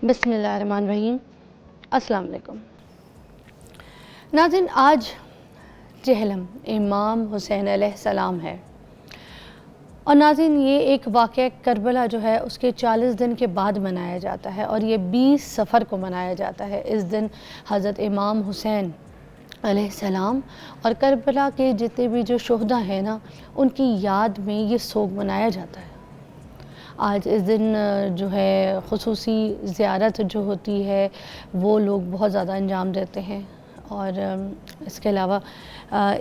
بسم اللہ الرحمن الرحیم۔ السلام علیکم ناظرین، آج جہلم امام حسین علیہ السلام ہے، اور ناظرین یہ ایک واقعہ کربلا جو ہے اس کے 40 دن کے بعد منایا جاتا ہے، اور یہ 20 صفر کو منایا جاتا ہے۔ اس دن حضرت امام حسین علیہ السلام اور کربلا کے جتنے بھی جو شہداء ہیں نا، ان کی یاد میں یہ سوگ منایا جاتا ہے۔ آج اس دن جو ہے خصوصی زیارت جو ہوتی ہے وہ لوگ بہت زیادہ انجام دیتے ہیں، اور اس کے علاوہ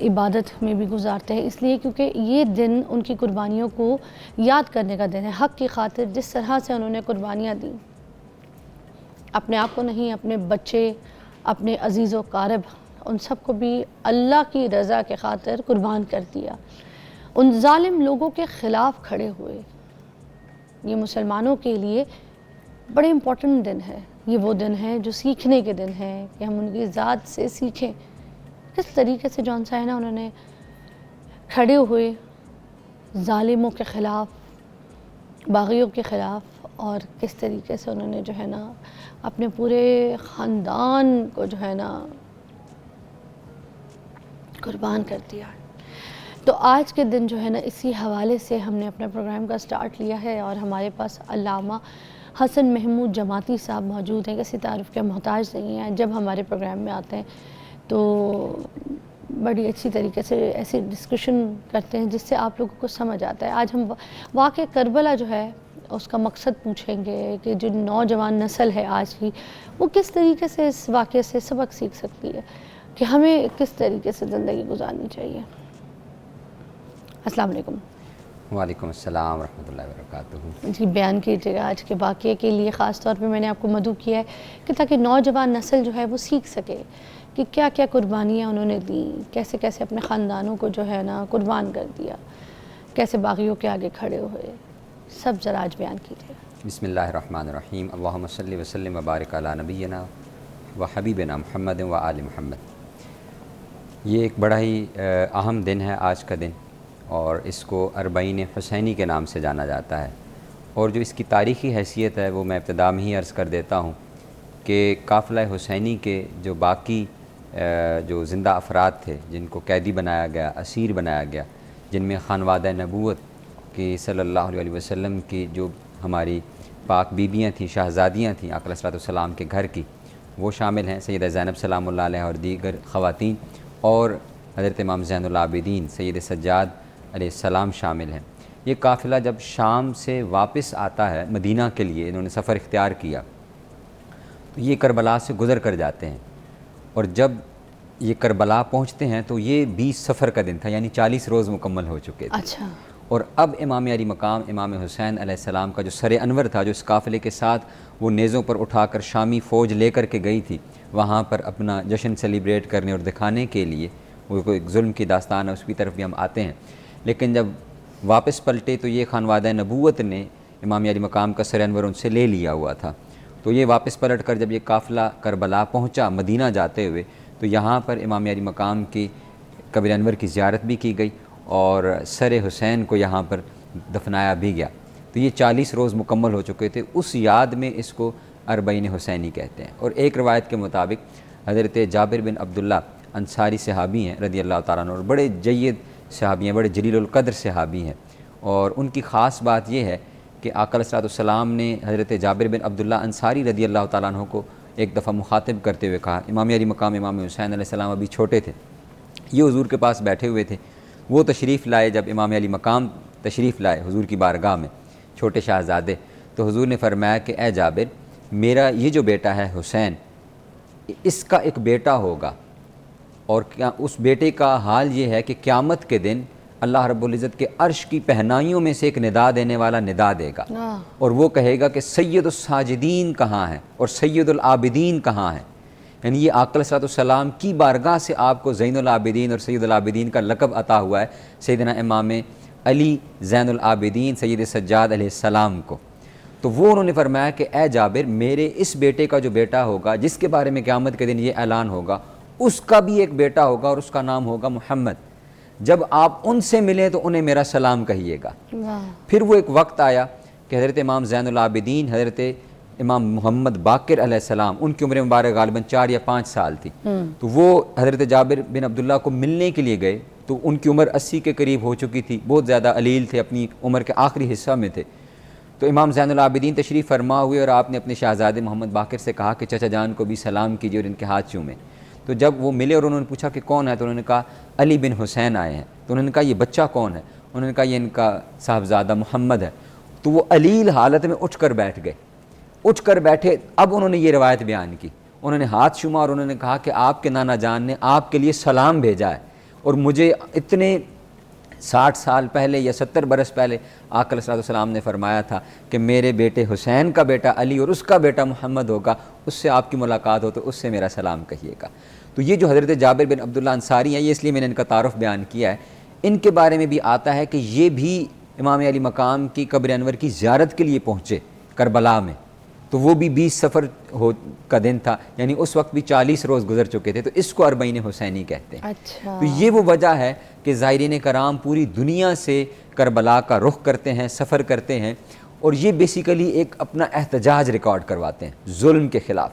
عبادت میں بھی گزارتے ہیں، اس لیے کیونکہ یہ دن ان کی قربانیوں کو یاد کرنے کا دن ہے۔ حق کی خاطر جس طرح سے انہوں نے قربانیاں دیں، اپنے آپ کو نہیں، اپنے بچے، اپنے عزیز و قارب، ان سب کو بھی اللہ کی رضا کے خاطر قربان کر دیا، ان ظالم لوگوں کے خلاف کھڑے ہوئے۔ یہ مسلمانوں کے لیے بڑے امپورٹنٹ دن ہے۔ یہ وہ دن ہے جو سیکھنے کے دن ہے کہ ہم ان کی ذات سے سیکھیں، کس طریقے سے جون سا ہے نا انہوں نے کھڑے ہوئے ظالموں کے خلاف، باغیوں کے خلاف، اور کس طریقے سے انہوں نے جو ہے نا اپنے پورے خاندان کو جو ہے نا قربان کر دیا۔ تو آج کے دن جو ہے نا اسی حوالے سے ہم نے اپنے پروگرام کا سٹارٹ لیا ہے، اور ہمارے پاس علامہ حسن محمود جماعتی صاحب موجود ہیں، کسی تعارف کے محتاج نہیں ہیں۔ جب ہمارے پروگرام میں آتے ہیں تو بڑی اچھی طریقے سے ایسی ڈسکشن کرتے ہیں جس سے آپ لوگوں کو سمجھ آتا ہے۔ آج ہم واقعہ کربلا جو ہے اس کا مقصد پوچھیں گے کہ جو نوجوان نسل ہے آج کی، وہ کس طریقے سے اس واقعے سے سبق سیکھ سکتی ہے کہ ہمیں کس طریقے سے زندگی گزارنی چاہیے۔ السلام علیکم۔ وعلیکم السلام ورحمۃ اللہ وبرکاتہ۔ جی بیان کیجیے گا آج کے واقعے کے لیے، خاص طور پہ میں نے آپ کو مدعو کیا ہے کہ تاکہ نوجوان نسل جو ہے وہ سیکھ سکے کہ کیا کیا قربانیاں انہوں نے دیں، کیسے کیسے اپنے خاندانوں کو جو ہے نا قربان کر دیا، کیسے باغیوں کے آگے کھڑے ہوئے، سب ذرا آج بیان کیجیے۔ بسم اللہ الرحمن الرحیم۔ اللہم صلی وسلم وبارک علی نبینا و حبیبنا محمد و آل محمد۔ یہ ایک بڑا ہی اہم دن ہے آج کا دن، اور اس کو اربعین حسینی کے نام سے جانا جاتا ہے، اور جو اس کی تاریخی حیثیت ہے وہ میں ابتدا میں ہی عرض کر دیتا ہوں کہ قافلہ حسینی کے جو باقی جو زندہ افراد تھے جن کو قیدی بنایا گیا، اسیر بنایا گیا، جن میں خانوادہ نبوت کی صلی اللہ علیہ وسلم کی جو ہماری پاک بیبیاں تھیں، شہزادیاں تھیں آقا علیہ الصلوۃ والسلام کے گھر کی، وہ شامل ہیں، سیدہ زینب سلام اللہ علیہ اور دیگر خواتین، اور حضرت امام زین العابدین سید سجاد علیہ السلام شامل ہیں۔ یہ قافلہ جب شام سے واپس آتا ہے مدینہ کے لیے، انہوں نے سفر اختیار کیا، تو یہ کربلا سے گزر کر جاتے ہیں، اور جب یہ کربلا پہنچتے ہیں تو یہ 20 صفر کا دن تھا، یعنی 40 روز مکمل ہو چکے تھے۔ اچھا۔ اور اب امام علی مقام امام حسین علیہ السلام کا جو سر انور تھا، جو اس قافلے کے ساتھ وہ نیزوں پر اٹھا کر شامی فوج لے کر کے گئی تھی، وہاں پر اپنا جشن سیلیبریٹ کرنے اور دکھانے کے لیے، وہ کوئی ظلم کی داستان ہے، اس کی طرف بھی ہم آتے ہیں، لیکن جب واپس پلٹے تو یہ خانوادہ نبوت نے امام علی مقام کا سر انور ان سے لے لیا ہوا تھا۔ تو یہ واپس پلٹ کر جب یہ قافلہ کربلا پہنچا مدینہ جاتے ہوئے، تو یہاں پر امام علی مقام کی قبر انور کی زیارت بھی کی گئی، اور سر حسین کو یہاں پر دفنایا بھی گیا۔ تو یہ 40 روز مکمل ہو چکے تھے، اس یاد میں اس کو اربعین حسینی کہتے ہیں۔ اور ایک روایت کے مطابق حضرت جابر بن عبداللہ انصاری صحابی ہیں رضی اللہ تعالیٰ عنہ، اور بڑے جید صحابی ہیں، بڑے جلیل القدر صحابی ہیں، اور ان کی خاص بات یہ ہے کہ آقا علیہ الصلوۃ والسلام نے حضرت جابر بن عبداللہ انصاری رضی اللہ تعالیٰ عنہ کو ایک دفعہ مخاطب کرتے ہوئے کہا، امام علی مقام امام حسین علیہ السلام ابھی چھوٹے تھے، یہ حضور کے پاس بیٹھے ہوئے تھے، وہ تشریف لائے، جب امام علی مقام تشریف لائے حضور کی بارگاہ میں، چھوٹے شہزادے، تو حضور نے فرمایا کہ اے جابر، میرا یہ جو بیٹا ہے حسین، اس کا ایک بیٹا ہوگا، اور کیا اس بیٹے کا حال یہ ہے کہ قیامت کے دن اللہ رب العزت کے عرش کی پہنائیوں میں سے ایک ندا دینے والا ندا دے گا، اور وہ کہے گا کہ سید الساجدین کہاں ہیں اور سید العابدین کہاں ہیں، یعنی یہ آقا علیہ السلام کی بارگاہ سے آپ کو زین العابدین اور سید العابدین کا لقب عطا ہوا ہے، سیدنا امام علی زین العابدین سید سجاد علیہ السلام کو۔ تو وہ انہوں نے فرمایا کہ اے جابر، میرے اس بیٹے کا جو بیٹا ہوگا جس کے بارے میں قیامت کے دن یہ اعلان ہوگا، اس کا بھی ایک بیٹا ہوگا اور اس کا نام ہوگا محمد، جب آپ ان سے ملیں تو انہیں میرا سلام کہیے گا۔ پھر وہ ایک وقت آیا کہ حضرت امام زین العابدین حضرت امام محمد باقر علیہ السلام، ان کی عمر مبارک غالباً 4 یا 5 سال تھی، تو وہ حضرت جابر بن عبداللہ کو ملنے کے لیے گئے، تو ان کی عمر 80 کے قریب ہو چکی تھی، بہت زیادہ علیل تھے، اپنی عمر کے آخری حصہ میں تھے۔ تو امام زین العابدین تشریف فرما ہوئے اور آپ نے اپنے شہزادے محمد باقر سے کہا کہ چچا جان کو بھی سلام کیجیے اور ان کے ہاتھ چومیں۔ تو جب وہ ملے اور انہوں نے پوچھا کہ کون ہے، تو انہوں نے کہا علی بن حسین آئے ہیں۔ تو انہوں نے کہا یہ بچہ کون ہے؟ انہوں نے کہا یہ ان کا صاحبزادہ محمد ہے۔ تو وہ علیل حالت میں اٹھ کر بیٹھ گئے، اٹھ کر بیٹھے، اب انہوں نے یہ روایت بیان کی، انہوں نے ہاتھ چوما اور انہوں نے کہا کہ آپ کے نانا جان نے آپ کے لیے سلام بھیجا ہے، اور مجھے اتنے 60 سال پہلے یا 70 برس پہلے آقا علیہ السلام نے فرمایا تھا کہ میرے بیٹے حسین کا بیٹا علی اور اس کا بیٹا محمد ہوگا، اس سے آپ کی ملاقات ہو تو اس سے میرا سلام کہیے گا۔ تو یہ جو حضرت جابر بن عبداللہ انصاری ہیں، یہ اس لیے میں نے ان کا تعارف بیان کیا ہے، ان کے بارے میں بھی آتا ہے کہ یہ بھی امام علی مقام کی قبر انور کی زیارت کے لیے پہنچے کربلا میں، تو وہ بھی 20 صفر کا دن تھا، یعنی اس وقت بھی 40 روز گزر چکے تھے، تو اس کو اربعین حسینی کہتے ہیں۔ اچھا، تو یہ وہ وجہ ہے کہ زائرین کرام پوری دنیا سے کربلا کا رخ کرتے ہیں، سفر کرتے ہیں، اور یہ بیسیکلی ایک اپنا احتجاج ریکارڈ کرواتے ہیں ظلم کے خلاف۔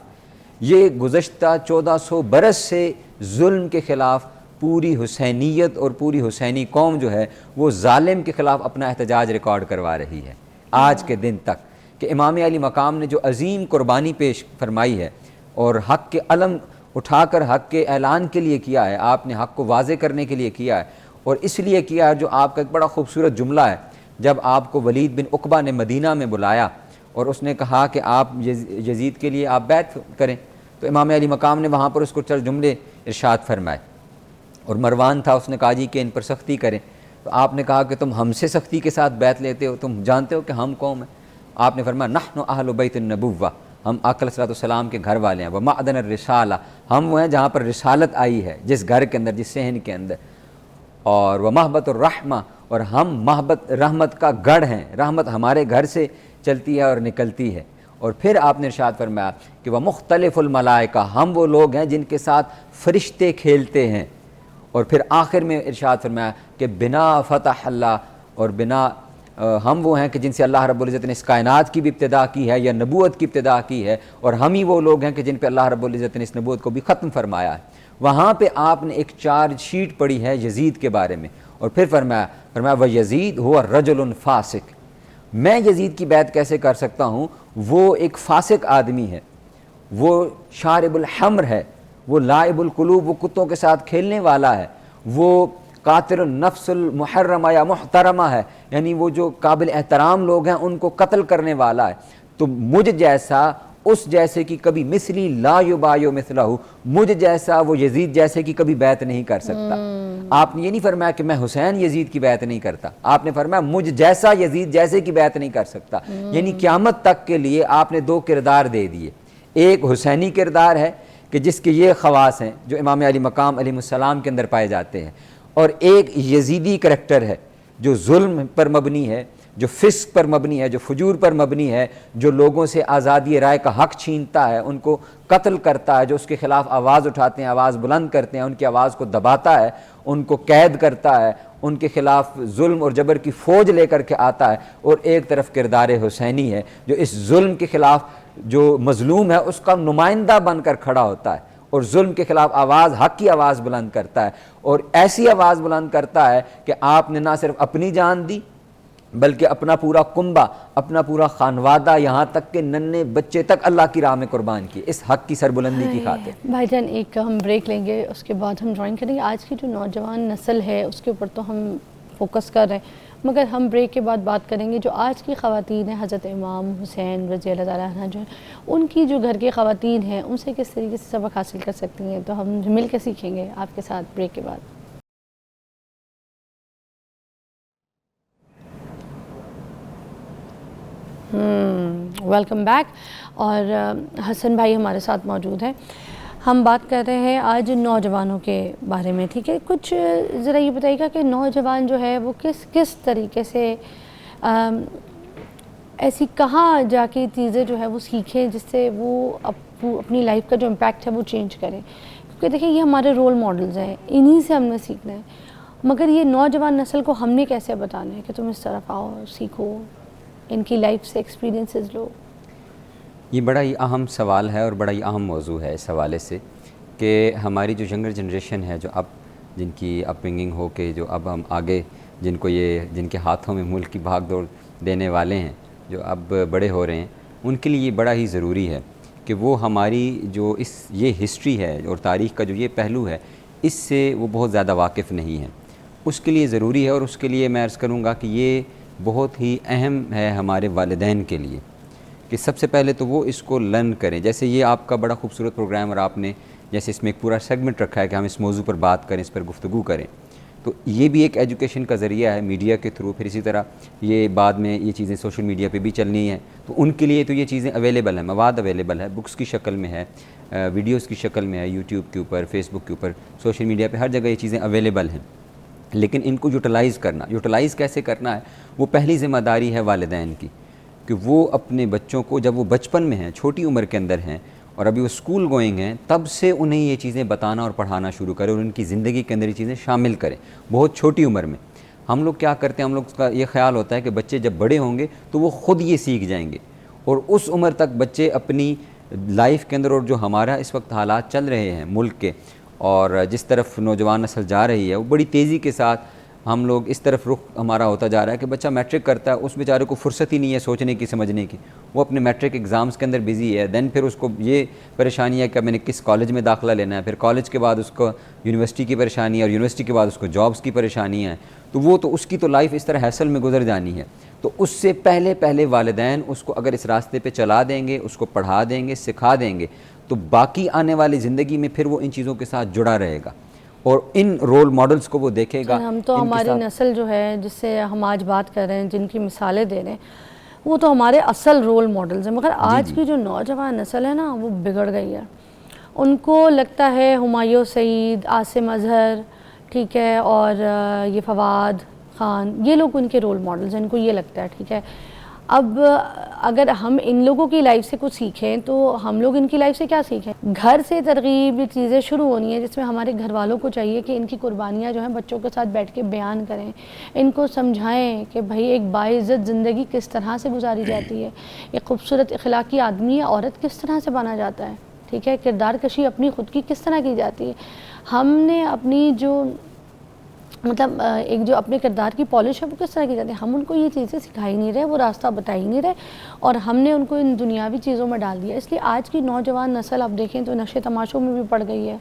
یہ گزشتہ 1400 برس سے ظلم کے خلاف پوری حسینیت اور پوری حسینی قوم جو ہے وہ ظالم کے خلاف اپنا احتجاج ریکارڈ کروا رہی ہے آج کے دن تک، کہ امام علی مقام نے جو عظیم قربانی پیش فرمائی ہے اور حق کے علم اٹھا کر حق کے اعلان کے لیے کیا ہے، آپ نے حق کو واضح کرنے کے لیے کیا ہے، اور اس لیے کیا ہے جو آپ کا ایک بڑا خوبصورت جملہ ہے، جب آپ کو ولید بن عقبہ نے مدینہ میں بلایا اور اس نے کہا کہ آپ یزید کے لیے آپ بیعت کریں، تو امام علی مقام نے وہاں پر اس کو چند جملے ارشاد فرمائے، اور مروان تھا، اس نے کہا جی کہ ان پر سختی کریں، تو آپ نے کہا کہ تم ہم سے سختی کے ساتھ بیعت لیتے ہو، تم جانتے ہو کہ ہم قوم ہیں؟ آپ نے فرمایا نحن اہل بیت النبوہ، ہم آقا علیہ السلام کے گھر والے ہیں، ومعدن الرسالہ، ہم وہ ہیں جہاں پر رسالت آئی ہے، جس گھر کے اندر، جس صحن کے اندر، اور ومحبت الرحمہ، اور ہم محبت رحمت کا گڑھ ہیں، رحمت ہمارے گھر سے چلتی ہے اور نکلتی ہے۔ اور پھر آپ نے ارشاد فرمایا کہ ومختلف الملائکہ، ہم وہ لوگ ہیں جن کے ساتھ فرشتے کھیلتے ہیں، اور پھر آخر میں ارشاد فرمایا کہ بنا فتح اللہ، اور بنا ہم وہ ہیں کہ جن سے اللہ رب العزت نے اس کائنات کی بھی ابتدا کی ہے یا نبوت کی ابتدا کی ہے، اور ہم ہی وہ لوگ ہیں کہ جن پہ اللہ رب العزت نے اس نبوت کو بھی ختم فرمایا ہے۔ وہاں پہ آپ نے ایک چارج شیٹ پڑھی ہے یزید کے بارے میں، اور پھر فرمایا وَيَزِيدُ هُوَ رَجُلٌ فاسق، میں یزید کی بیعت کیسے کر سکتا ہوں؟ وہ ایک فاسق آدمی ہے، وہ شارب الحمر ہے، وہ لائب القلوب، وہ کتوں کے ساتھ کھیلنے والا ہے، وہ قاتل النفس المحرمہ یا محترمہ ہے، یعنی وہ جو قابل احترام لوگ ہیں ان کو قتل کرنے والا ہے۔ تو مجھ جیسا، اس جیسے کی کبھی مثلی لا یبایع مثلہ، مجھ جیسا وہ یزید جیسے کی کبھی بیعت نہیں کر سکتا۔ آپ نے یہ نہیں فرمایا کہ میں حسین یزید کی بیعت نہیں کرتا، آپ نے فرمایا مجھ جیسا یزید جیسے کی بیعت نہیں کر سکتا، یعنی قیامت تک کے لیے آپ نے 2 کردار دے دیے، ایک حسینی کردار ہے کہ جس کے یہ خواص ہیں جو امام علی مقام علیہ السلام کے اندر پائے جاتے ہیں، اور ایک یزیدی کریکٹر ہے جو ظلم پر مبنی ہے، جو فسق پر مبنی ہے، جو فجور پر مبنی ہے، جو لوگوں سے آزادی رائے کا حق چھینتا ہے، ان کو قتل کرتا ہے، جو اس کے خلاف آواز اٹھاتے ہیں، آواز بلند کرتے ہیں، ان کی آواز کو دباتا ہے، ان کو قید کرتا ہے، ان کے خلاف ظلم اور جبر کی فوج لے کر کے آتا ہے۔ اور ایک طرف کردار حسینی ہے جو اس ظلم کے خلاف جو مظلوم ہے اس کا نمائندہ بن کر کھڑا ہوتا ہے، اور ظلم کے خلاف آواز، حق کی آواز بلند کرتا ہے، اور ایسی آواز بلند کرتا ہے کہ آپ نے نہ صرف اپنی جان دی بلکہ اپنا پورا کنبہ، اپنا پورا خانوادہ، یہاں تک کہ ننھے بچے تک اللہ کی راہ میں قربان کیے اس حق کی سربلندی کی خاطر۔ بھائی جان ایک ہم بریک لیں گے، اس کے بعد ہم ڈرائنگ کریں گے۔ آج کی جو نوجوان نسل ہے اس کے اوپر تو ہم فوکس کر رہے ہیں، مگر ہم بریک کے بعد بات کریں گے جو آج کی خواتین ہیں، حضرت امام حسین رضی اللہ تعالیٰ عنہ جو ہیں، ان کی جو گھر کی خواتین ہیں ان سے کس طریقے سے سبق حاصل کر سکتی ہیں، تو ہم مل کے سیکھیں گے آپ کے ساتھ بریک کے بعد۔ ویلکم بیک، اور حسن بھائی ہمارے ساتھ موجود ہیں۔ ہم بات کر رہے ہیں آج نوجوانوں کے بارے میں، ٹھیک ہے؟ کچھ ذرا یہ بتائیے گا کہ نوجوان جو ہے وہ کس طریقے سے ایسی کہاں جا کے چیزیں جو ہے وہ سیکھیں جس سے وہ اپنی لائف کا جو امپیکٹ ہے وہ چینج کریں، کیونکہ دیکھیں یہ ہمارے رول ماڈلز ہیں، انہی سے ہم نے سیکھنا ہے، مگر یہ نوجوان نسل کو ہم نے کیسے بتانا ہے کہ تم اس طرف آؤ، سیکھو، ان کی لائف سے ایکسپیرینسز لو؟ یہ بڑا ہی اہم سوال ہے اور بڑا ہی اہم موضوع ہے اس حوالے سے کہ ہماری جو ینگر جنریشن ہے، جو اب جن کی اپ برنگنگ ہو کے جو اب ہم آگے جن کے ہاتھوں میں ملک کی بھاگ دوڑ دینے والے ہیں، جو اب بڑے ہو رہے ہیں، ان کے لیے یہ بڑا ہی ضروری ہے کہ وہ ہماری جو یہ ہسٹری ہے اور تاریخ کا جو یہ پہلو ہے، اس سے وہ بہت زیادہ واقف نہیں ہیں. اس کے لیے ضروری ہے، اور اس کے لیے میں عرض کروں گا کہ یہ بہت ہی اہم ہے ہمارے والدین کے لیے کہ سب سے پہلے تو وہ اس کو لرن کریں. جیسے یہ آپ کا بڑا خوبصورت پروگرام، اور آپ نے جیسے اس میں ایک پورا سیگمنٹ رکھا ہے کہ ہم اس موضوع پر بات کریں، اس پر گفتگو کریں، تو یہ بھی ایک ایجوکیشن کا ذریعہ ہے میڈیا کے تھرو. پھر اسی طرح یہ بعد میں یہ چیزیں سوشل میڈیا پہ بھی چلنی ہیں، تو ان کے لیے تو یہ چیزیں اویلیبل ہیں، مواد اویلیبل ہے، بکس کی شکل میں ہے، ویڈیوز کی شکل میں ہے، یوٹیوب کے اوپر، فیس بک کے اوپر، سوشل میڈیا پہ ہر جگہ یہ چیزیں اویلیبل ہیں. لیکن ان کو یوٹیلائز کیسے کرنا ہے، وہ پہلی ذمہ داری ہے والدین کی، کہ وہ اپنے بچوں کو جب وہ بچپن میں ہیں، چھوٹی عمر کے اندر ہیں اور ابھی وہ اسکول گوئنگ ہیں، تب سے انہیں یہ چیزیں بتانا اور پڑھانا شروع کریں اور ان کی زندگی کے اندر یہ چیزیں شامل کریں بہت چھوٹی عمر میں. ہم لوگ کیا کرتے ہیں، ہم لوگ کا یہ خیال ہوتا ہے کہ بچے جب بڑے ہوں گے تو وہ خود یہ سیکھ جائیں گے، اور اس عمر تک بچے اپنی لائف کے اندر، اور جو ہمارا اس وقت حالات چل رہے ہیں ملک کے اور جس طرف نوجوان نسل جا رہی ہے، وہ بڑی تیزی کے ساتھ ہم لوگ اس طرف رخ ہمارا ہوتا جا رہا ہے کہ بچہ میٹرک کرتا ہے، اس بیچارے کو فرصت ہی نہیں ہے سوچنے کی، سمجھنے کی، وہ اپنے میٹرک ایگزامز کے اندر بزی ہے. دین پھر اس کو یہ پریشانی ہے کہ میں نے کس کالج میں داخلہ لینا ہے، پھر کالج کے بعد اس کو یونیورسٹی کی پریشانی ہے، اور یونیورسٹی کے بعد اس کو جابس کی پریشانی ہے. تو اس کی تو لائف اس طرح ہیسل میں گزر جانی ہے. تو اس سے پہلے والدین اس کو اگر اس راستے پہ چلا دیں گے، اس کو پڑھا دیں گے، سکھا دیں گے، تو باقی آنے والی زندگی میں پھر وہ ان چیزوں کے ساتھ جڑا رہے گا اور ان رول ماڈلز کو وہ دیکھے گا. ہم تو ہماری نسل جو ہے جس سے ہم آج بات کر رہے ہیں، جن کی مثالیں دے رہے ہیں، وہ تو ہمارے اصل رول ماڈلز ہیں. مگر آج کی جو نوجوان نسل ہے نا، وہ بگڑ گئی ہے. ان کو لگتا ہے ہمایوں سعید، عاصم اظہر، ٹھیک ہے، اور یہ فواد خان، یہ لوگ ان کے رول ماڈلز ہیں. ان کو یہ لگتا ہے ٹھیک ہے. اب اگر ہم ان لوگوں کی لائف سے کچھ سیکھیں تو ہم لوگ ان کی لائف سے کیا سیکھیں؟ گھر سے ترغیب چیزیں شروع ہونی ہے، جس میں ہمارے گھر والوں کو چاہیے کہ ان کی قربانیاں جو ہیں بچوں کے ساتھ بیٹھ کے بیان کریں، ان کو سمجھائیں کہ بھائی ایک باعزت زندگی کس طرح سے گزاری جاتی ہے، ایک خوبصورت اخلاقی آدمی یا عورت کس طرح سے بنا جاتا ہے، ٹھیک ہے، کردار کشی اپنی خود کی کس طرح کی جاتی ہے. ہم نے اپنی جو ایک جو اپنے کردار کی پالش ہے وہ کس طرح کی جاتی ہے، ہم ان کو یہ چیزیں سکھائی نہیں رہے، وہ راستہ بتائی نہیں رہے، اور ہم نے ان کو ان دنیاوی چیزوں میں ڈال دیا. اس لیے آج کی نوجوان نسل آپ دیکھیں تو نشے تماشوں میں بھی پڑ گئی ہے.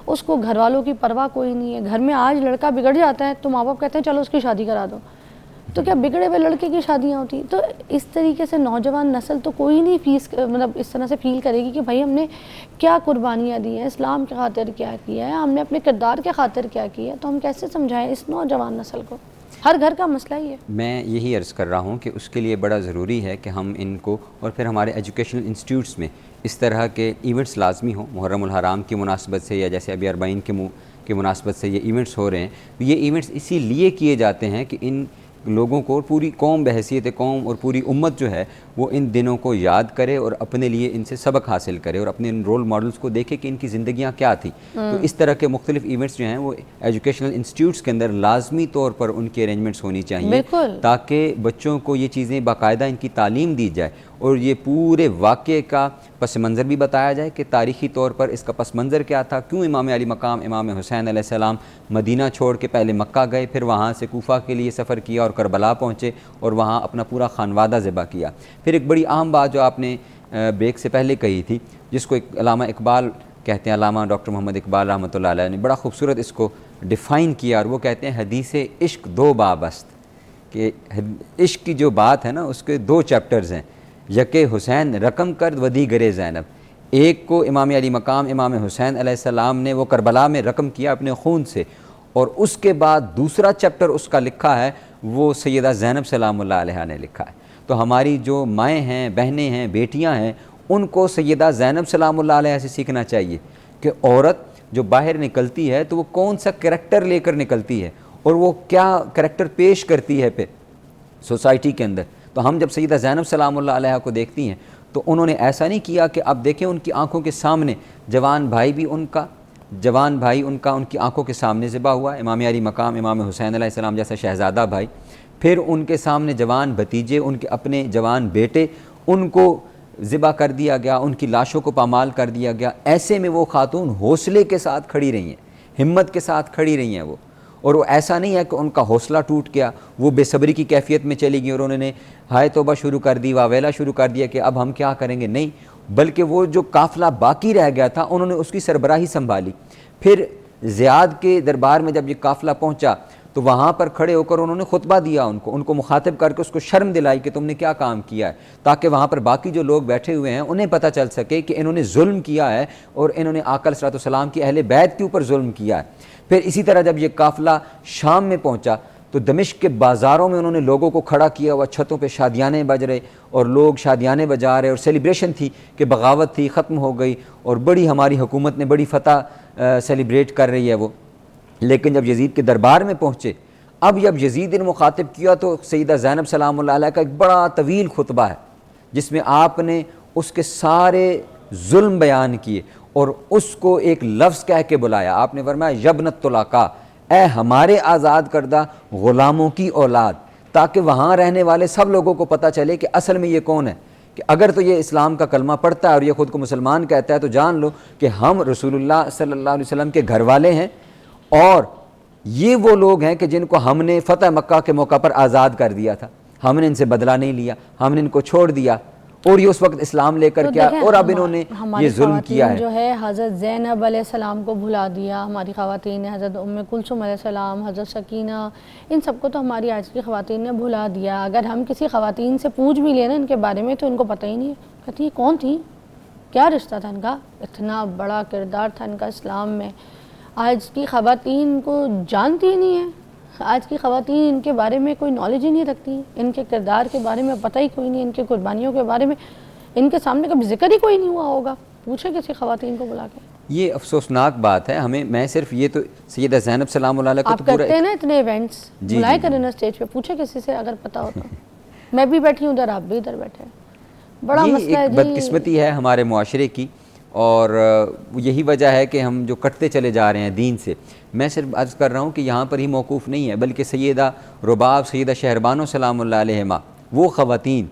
اس کو گھر والوں کی پرواہ کوئی نہیں ہے. گھر میں آج لڑکا بگڑ جاتا ہے تو ماں باپ کہتے ہیں چلو اس کی شادی کرا دو. تو کیا بگڑے ہوئے لڑکے کی شادیاں ہوتی؟ تو اس طریقے سے نوجوان نسل تو کوئی نہیں اس طرح سے فیل کرے گی کہ بھائی ہم نے کیا قربانیاں دی ہیں، اسلام کے خاطر کیا کیا ہے، ہم نے اپنے کردار کے خاطر کیا کیا ہے. تو ہم کیسے سمجھائیں اس نوجوان نسل کو؟ ہر گھر کا مسئلہ ہی ہے. میں یہی عرض کر رہا ہوں کہ اس کے لیے بڑا ضروری ہے کہ ہم ان کو، اور پھر ہمارے ایجوکیشنل انسٹیٹیوٹس میں اس طرح کے ایونٹس لازمی ہوں. محرم الحرام کی مناسبت سے، یا جیسے ابھی اربعین کی مناسبت سے یہ ایونٹس ہو رہے ہیں، تو یہ ایونٹس اسی لیے کیے جاتے ہیں کہ ان لوگوں کو، پوری قوم بحیثیت قوم اور پوری امت جو ہے وہ ان دنوں کو یاد کرے اور اپنے لیے ان سے سبق حاصل کرے اور اپنے ان رول ماڈلز کو دیکھے کہ ان کی زندگیاں کیا تھیں. تو اس طرح کے مختلف ایونٹس جو ہیں وہ ایجوکیشنل انسٹیٹیوٹس کے اندر لازمی طور پر ان کی ارینجمنٹس ہونی چاہیے، تاکہ بچوں کو یہ چیزیں باقاعدہ ان کی تعلیم دی جائے اور یہ پورے واقعے کا پس منظر بھی بتایا جائے کہ تاریخی طور پر اس کا پس منظر کیا تھا، کیوں امام علی مقام امام حسین علیہ السلام مدینہ چھوڑ کے پہلے مکہ گئے، پھر وہاں سے کوفہ کے لیے سفر کیا اور کربلا پہنچے اور وہاں اپنا پورا خانوادہ ذبح کیا. پھر ایک بڑی اہم بات جو آپ نے بریک سے پہلے کہی تھی، جس کو علامہ اقبال کہتے ہیں، علامہ ڈاکٹر محمد اقبال رحمۃ اللہ علیہ نے بڑا خوبصورت اس کو ڈیفائن کیا، اور وہ کہتے ہیں حدیث عشق دو بابست، کہ عشق کی جو بات ہے نا اس کے دو چیپٹرز ہیں، یک حسین رقم کرد و دیگر زینب. ایک کو امام علی مقام امام حسین علیہ السلام نے وہ کربلا میں رقم کیا اپنے خون سے، اور اس کے بعد دوسرا چیپٹر اس کا لکھا ہے وہ سیدہ زینب سلام اللہ علیہ نے لکھا ہے. تو ہماری جو مائیں ہیں، بہنیں ہیں، بیٹیاں ہیں، ان کو سیدہ زینب سلام اللہ علیہ سے سیکھنا چاہیے کہ عورت جو باہر نکلتی ہے تو وہ کون سا کریکٹر لے کر نکلتی ہے اور وہ کیا کریکٹر پیش کرتی ہے پھر سوسائٹی کے اندر. تو ہم جب سیدہ زینب سلام اللہ علیہ کو دیکھتی ہیں تو انہوں نے ایسا نہیں کیا کہ اب دیکھیں ان کی آنکھوں کے سامنے جوان بھائی ان کی آنکھوں کے سامنے ذبح ہوا، امام علی مقام امام حسین علیہ السلام جیسا شہزادہ بھائی، پھر ان کے سامنے جوان بھتیجے، ان کے اپنے جوان بیٹے، ان کو ذبح کر دیا گیا، ان کی لاشوں کو پامال کر دیا گیا. ایسے میں وہ خاتون حوصلے کے ساتھ کھڑی رہی ہیں، ہمت کے ساتھ کھڑی رہی ہیں وہ. اور وہ ایسا نہیں ہے کہ ان کا حوصلہ ٹوٹ گیا، وہ بے صبری کی کیفیت میں چلی گئی اور انہوں نے ہائے توبہ شروع کر دی، واویلا شروع کر دیا کہ اب ہم کیا کریں گے. نہیں، بلکہ وہ جو قافلہ باقی رہ گیا تھا انہوں نے اس کی سربراہی سنبھالی. پھر زیاد کے دربار میں جب یہ قافلہ پہنچا تو وہاں پر کھڑے ہو کر انہوں نے خطبہ دیا، ان کو مخاطب کر کے اس کو شرم دلائی کہ تم نے کیا کام کیا ہے، تاکہ وہاں پر باقی جو لوگ بیٹھے ہوئے ہیں انہیں پتہ چل سکے کہ انہوں نے ظلم کیا ہے اور انہوں نے آقا علیہ السلام کی اہل بیت کے اوپر ظلم کیا ہے. پھر اسی طرح جب یہ قافلہ شام میں پہنچا تو دمشق کے بازاروں میں انہوں نے لوگوں کو کھڑا کیا ہوا، چھتوں پہ شادیانے بج رہے اور لوگ شادیانے بجا رہے اور سیلیبریشن تھی کہ بغاوت تھی، ختم ہو گئی اور بڑی ہماری حکومت نے بڑی فتح سیلیبریٹ کر رہی ہے وہ. لیکن جب یزید کے دربار میں پہنچے، اب جب یزید نے مخاطب کیا تو سیدہ زینب سلام اللہ علیہ کا ایک بڑا طویل خطبہ ہے جس میں آپ نے اس کے سارے ظلم بیان کیے اور اس کو ایک لفظ کہہ کے بلایا. آپ نے فرمایا یبنت طلقاء، اے ہمارے آزاد کردہ غلاموں کی اولاد، تاکہ وہاں رہنے والے سب لوگوں کو پتہ چلے کہ اصل میں یہ کون ہے. کہ اگر تو یہ اسلام کا کلمہ پڑھتا ہے اور یہ خود کو مسلمان کہتا ہے تو جان لو کہ ہم رسول اللہ صلی اللہ علیہ وسلم کے گھر والے ہیں اور یہ وہ لوگ ہیں کہ جن کو ہم نے فتح مکہ کے موقع پر آزاد کر دیا تھا. ہم نے ان سے بدلہ نہیں لیا، ہم نے ان کو چھوڑ دیا اور یہ اس وقت اسلام لے کر کیا اور اب انہوں نے یہ ظلم کیا ہے. جو ہے حضرت زینب علیہ السلام کو بھلا دیا، ہماری خواتین نے حضرت ام کلثوم علیہ السلام، حضرت سکینہ، ان سب کو تو ہماری آج کی خواتین نے بھلا دیا. اگر ہم کسی خواتین سے پوچھ بھی لیں نا ان کے بارے میں تو ان کو پتہ ہی نہیں ہے، کہتی یہ کون تھی، کیا رشتہ تھا ان کا، اتنا بڑا کردار تھا ان کا اسلام میں. آج کی خواتین کو جانتی ہی نہیں ہے، آج کی خواتین ان کے بارے میں کوئی نالج ہی نہیں رکھتی، ان کے کردار کے بارے میں پتہ ہی کوئی نہیں، ان کے قربانیوں کے بارے میں ان کے سامنے کبھی ذکر ہی کوئی نہیں ہوا ہوگا. پوچھیں کسی خواتین کو بلا کے. یہ افسوسناک بات ہے. میں صرف یہ تو سیدہ زینب سلام اللہ علیہ کو آپ کرتے ہیں نا اتنے ایونٹس، بلائے کریں نا اسٹیج پہ، پوچھیں کسی سے اگر پتہ ہو تو. میں بھی بیٹھی ہوں ادھر، آپ بھی ادھر بیٹھے ہیں. بڑا مسئلہ ہے ایک بدقسمتی ہے ہمارے معاشرے کی اور یہی وجہ ہے کہ ہم جو کٹتے چلے جا رہے ہیں دین سے. میں صرف عرض کر رہا ہوں کہ یہاں پر ہی موقوف نہیں ہے بلکہ سیدہ رباب، سیدہ شہربانو سلام اللہ علیہما، وہ خواتین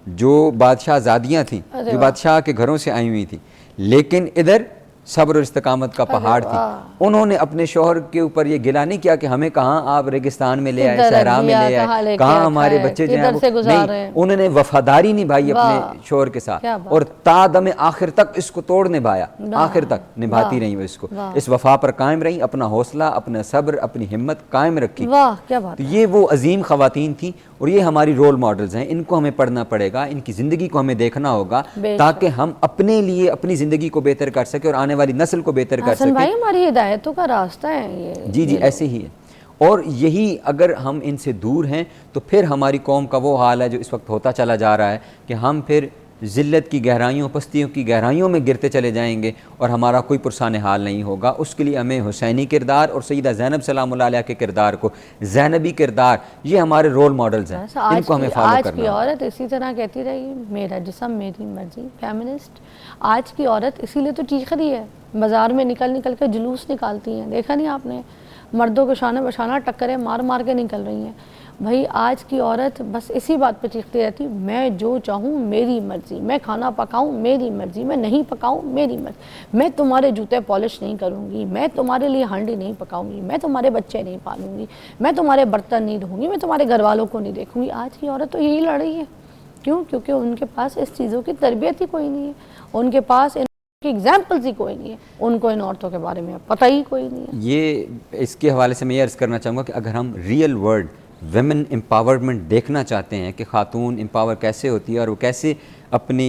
جو بادشاہ زادیاں تھیں، جو بادشاہ کے گھروں سے آئی ہوئی تھیں لیکن ادھر صبر اور استقامت کا پہاڑ تھی. انہوں نے اپنے شوہر کے اوپر یہ گلہ نہیں کیا کہ ہمیں کہاں آپ ریگستان میں لے آئے، صحرا میں لے آئے، کہاں ہمارے بچے جو ہیں نہیں. انہوں نے وفاداری نبھائی اپنے شوہر کے ساتھ اور تا دم آخر تک اس کو توڑ نبھایا، آخر تک نبھاتی رہی وہ اس کو، اس وفا پر قائم رہی، اپنا حوصلہ، اپنا صبر، اپنی ہمت قائم رکھی. تو یہ وہ عظیم خواتین تھیں اور یہ ہماری رول ماڈلز ہیں. ان کو ہمیں پڑھنا پڑے گا، ان کی زندگی کو ہمیں دیکھنا ہوگا تاکہ ہم اپنے لیے اپنی زندگی کو بہتر کر سکیں اور آنے والی نسل کو بہتر کر سکیں. بھائی ہماری ہدایتوں کا راستہ ہے یہ. جی ایسے ہی ہے. اور یہی اگر ہم ان سے دور ہیں تو پھر ہماری قوم کا وہ حال ہے جو اس وقت ہوتا چلا جا رہا ہے کہ ہم پھر ذلت کی گہرائیوں، پستیوں کی گہرائیوں میں گرتے چلے جائیں گے اور ہمارا کوئی پرسان حال نہیں ہوگا. اس کے لیے ہمیں حسینی کردار اور سیدہ زینب سلام اللہ علیہ کے کردار کو، زینبی کردار، یہ ہمارے رول ماڈلز ہیں، ان کو ہمیں فالو کرنا ہے. آج کی عورت اسی طرح کہتی رہی میرا جسم میری مرضی، فیمنسٹ. آج کی عورت اسی لیے تو چیخ رہی ہے، بازار میں نکل کے جلوس نکالتی ہیں. دیکھا نہیں آپ نے، مردوں کو شانہ بشانہ ٹکریں مار مار کے نکل رہی ہیں. بھائی آج کی عورت بس اسی بات پہ چیختی رہتی، میں جو چاہوں میری مرضی، میں کھانا پکاؤں میری مرضی، میں نہیں پکاؤں میری مرضی، میں تمہارے جوتے پالش نہیں کروں گی، میں تمہارے لیے ہانڈی نہیں پکاؤں گی، میں تمہارے بچے نہیں پالوں گی، میں تمہارے برتن نہیں دھوں گی، میں تمہارے گھر والوں کو نہیں دیکھوں گی. آج کی عورت تو یہی لڑ رہی ہے. کیوں؟ کیونکہ ان کے پاس اس چیزوں کی تربیت ہی کوئی نہیں ہے، ان کے پاس کی ایگزامپلز ہی کوئی نہیں ہے، ان کو ان عورتوں کے بارے میں پتہ ہی کوئی نہیں ہے. یہ اس کے حوالے سے میں یہ عرض کرنا چاہوں گا کہ اگر ہم ریئل ورلڈ ویمن امپاورمنٹ دیکھنا چاہتے ہیں کہ خاتون امپاور کیسے ہوتی ہے اور وہ کیسے اپنی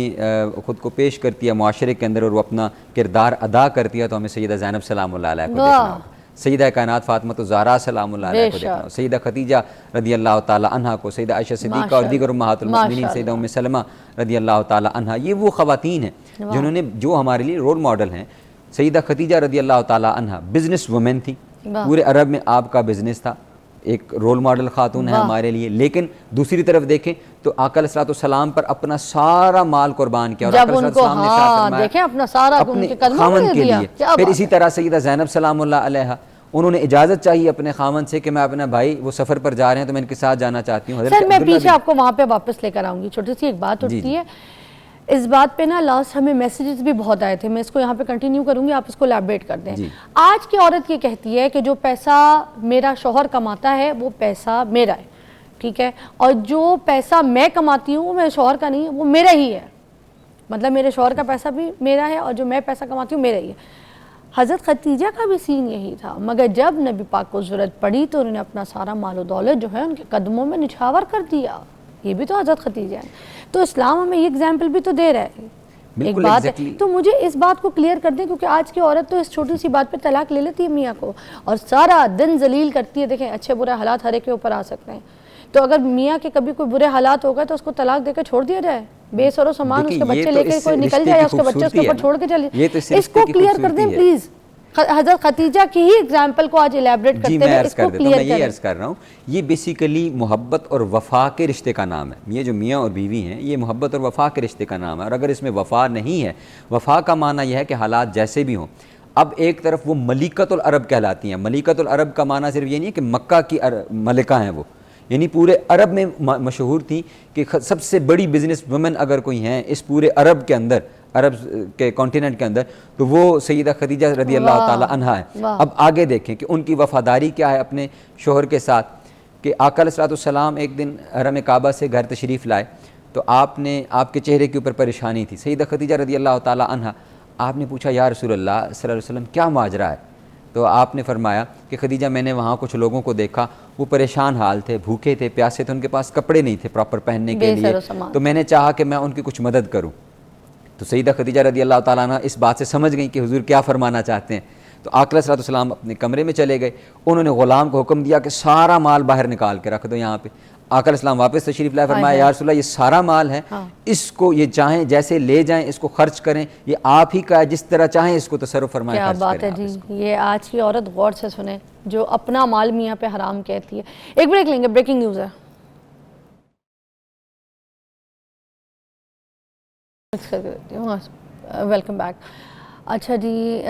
خود کو پیش کرتی ہے معاشرے کے اندر اور وہ اپنا کردار ادا کرتی ہے، تو ہمیں سیدہ زینب سلام اللہ علیہ کو دیکھنا ہوگا، سیدہ کائنات فاطمہ الزہرا سلام اللہ علیہ کو دیکھنا ہوگا، سیدہ خدیجہ رضی اللہ تعالی عنہا کو، سیدہ عائشہ صدیقہ اور دیگر امہات المؤمنین، سیدہ ام سلمہ رضی اللہ تعالی عنہا. یہ وہ خواتین ہیں جنہوں نے جو ہمارے لیے رول ماڈل ہیں. سیدہ خدیجہ رضی اللہ تعالی عنہا بزنس وومن تھی، پورے عرب میں آپ کا بزنس تھا، ایک رول ماڈل خاتون ہے ہمارے لیے. لیکن دوسری طرف دیکھیں تو آقا علیہ السلام پر اپنا سارا مال قربان کیا اور آقا علیہ السلام نے اپنے خاوند کے لیے. پھر اسی طرح سیدہ زینب سلام اللہ علیہ، انہوں نے اجازت چاہیے اپنے خاوند سے کہ میں اپنا بھائی وہ سفر پر جا رہے ہیں تو میں ان کے ساتھ جانا چاہتی ہوں. سر میں پیچھے آپ کو وہاں پہ واپس لے کر آؤں گی. چھوٹی سی ایک بات اٹھتی ہے اس بات پہ نا لاسٹ ہمیں میسیجز بھی بہت آئے تھے، میں اس کو یہاں پہ کنٹینیو کروں گی، آپ اس کو الیبریٹ کر دیں. آج کی عورت یہ کہتی ہے کہ جو پیسہ میرا شوہر کماتا ہے وہ پیسہ میرا ہے، ٹھیک ہے، اور جو پیسہ میں کماتی ہوں وہ میرے شوہر کا نہیں ہے، وہ میرا ہی ہے. مطلب میرے شوہر کا پیسہ بھی میرا ہے اور جو میں پیسہ کماتی ہوں میرا ہی ہے. حضرت خدیجہ کا بھی سین یہی تھا، مگر جب نبی پاک کو ضرورت پڑی تو انہوں نے اپنا سارا مال و دولت جو ہے ان کے قدموں میں نچھاور کر دیا. یہ بھی تو حضرت خدیجہ ہے. تو اسلام ہمیں یہ ایگزامپل بھی تو دے رہا ہے. ایک بات ہے تو مجھے اس بات کو کلیئر کر دیں، کیونکہ آج کی عورت تو اس چھوٹی سی بات پہ طلاق لے لیتی ہے میاں کو اور سارا دن ذلیل کرتی ہے. دیکھیں اچھے برے حالات ہر ایک کے اوپر آ سکتے ہیں، تو اگر میاں کے کبھی کوئی برے حالات ہو گئے تو اس کو طلاق دے کے چھوڑ دیا جائے، بے سر و سامان اس کے بچے لے کے کوئی نکل جائے یا اس کے بچے اس کے اوپر چھوڑ کے چلے. اس کو کلیئر کر دیں پلیز. حضرت خدیجہ کی ہی ایگزامپل کو آج الیبریٹ کرتے ہوئے اس کو کلیئر کریں. میں یہ عرض کر رہا ہوں، یہ بیسیکلی محبت اور وفا کے رشتے کا نام ہے. یہ جو میاں اور بیوی ہیں یہ محبت اور وفا کے رشتے کا نام ہے، اور اگر اس میں وفا نہیں ہے، وفا کا معنی یہ ہے کہ حالات جیسے بھی ہوں. اب ایک طرف وہ ملکۃ العرب کہلاتی ہیں. ملکۃ العرب کا معنی صرف یہ نہیں ہے کہ مکہ کی ملکہ ہیں وہ، یعنی پورے عرب میں مشہور تھی کہ سب سے بڑی بزنس وومن اگر کوئی ہیں اس پورے عرب کے اندر، عرب کے کانٹیننٹ کے اندر، تو وہ سیدہ خدیجہ رضی اللہ تعالی عنہا ہے. اب آگے دیکھیں کہ ان کی وفاداری کیا ہے اپنے شوہر کے ساتھ. کہ آقا علیہ الصلوۃ والسلام ایک دن حرم کعبہ سے گھر تشریف لائے تو آپ کے چہرے کے اوپر پریشانی تھی. سیدہ خدیجہ رضی اللہ تعالی عنہا، آپ نے پوچھا یا رسول اللہ صلی اللہ علیہ وسلم کیا ماجرا ہے؟ تو آپ نے فرمایا کہ خدیجہ میں نے وہاں کچھ لوگوں کو دیکھا، وہ پریشان حال تھے، بھوکے تھے، پیاسے تھے، ان کے پاس کپڑے نہیں تھے پراپر پہننے کے لیے، تو میں نے چاہا کہ میں ان کی کچھ مدد کروں. تو سیدہ خدیجہ رضی اللہ تعالیٰ عنہ اس بات سے سمجھ گئیں کہ حضور کیا فرمانا چاہتے ہیں. تو آقا علیہ الصلوۃ والسلام اپنے کمرے میں چلے گئے. انہوں نے غلام کو حکم دیا کہ سارا مال باہر نکال کے رکھ دو یہاں پہ. آقا علیہ السلام واپس تشریف لائے، فرمایا یا رسول اللہ یہ سارا مال ہے، اس کو یہ چاہیں جیسے لے جائیں، اس کو خرچ کریں، یہ آپ ہی کا ہے، جس طرح چاہیں اس کو تصرف فرمائیں. کیا بات ہے جی. یہ آج کی عورت غور سے سنیں جو اپنا مال میاں پہ حرام کہتی ہے. ایک بریک لیں گے، بریکنگ نیوز ہے. Welcome back. اچھا جی،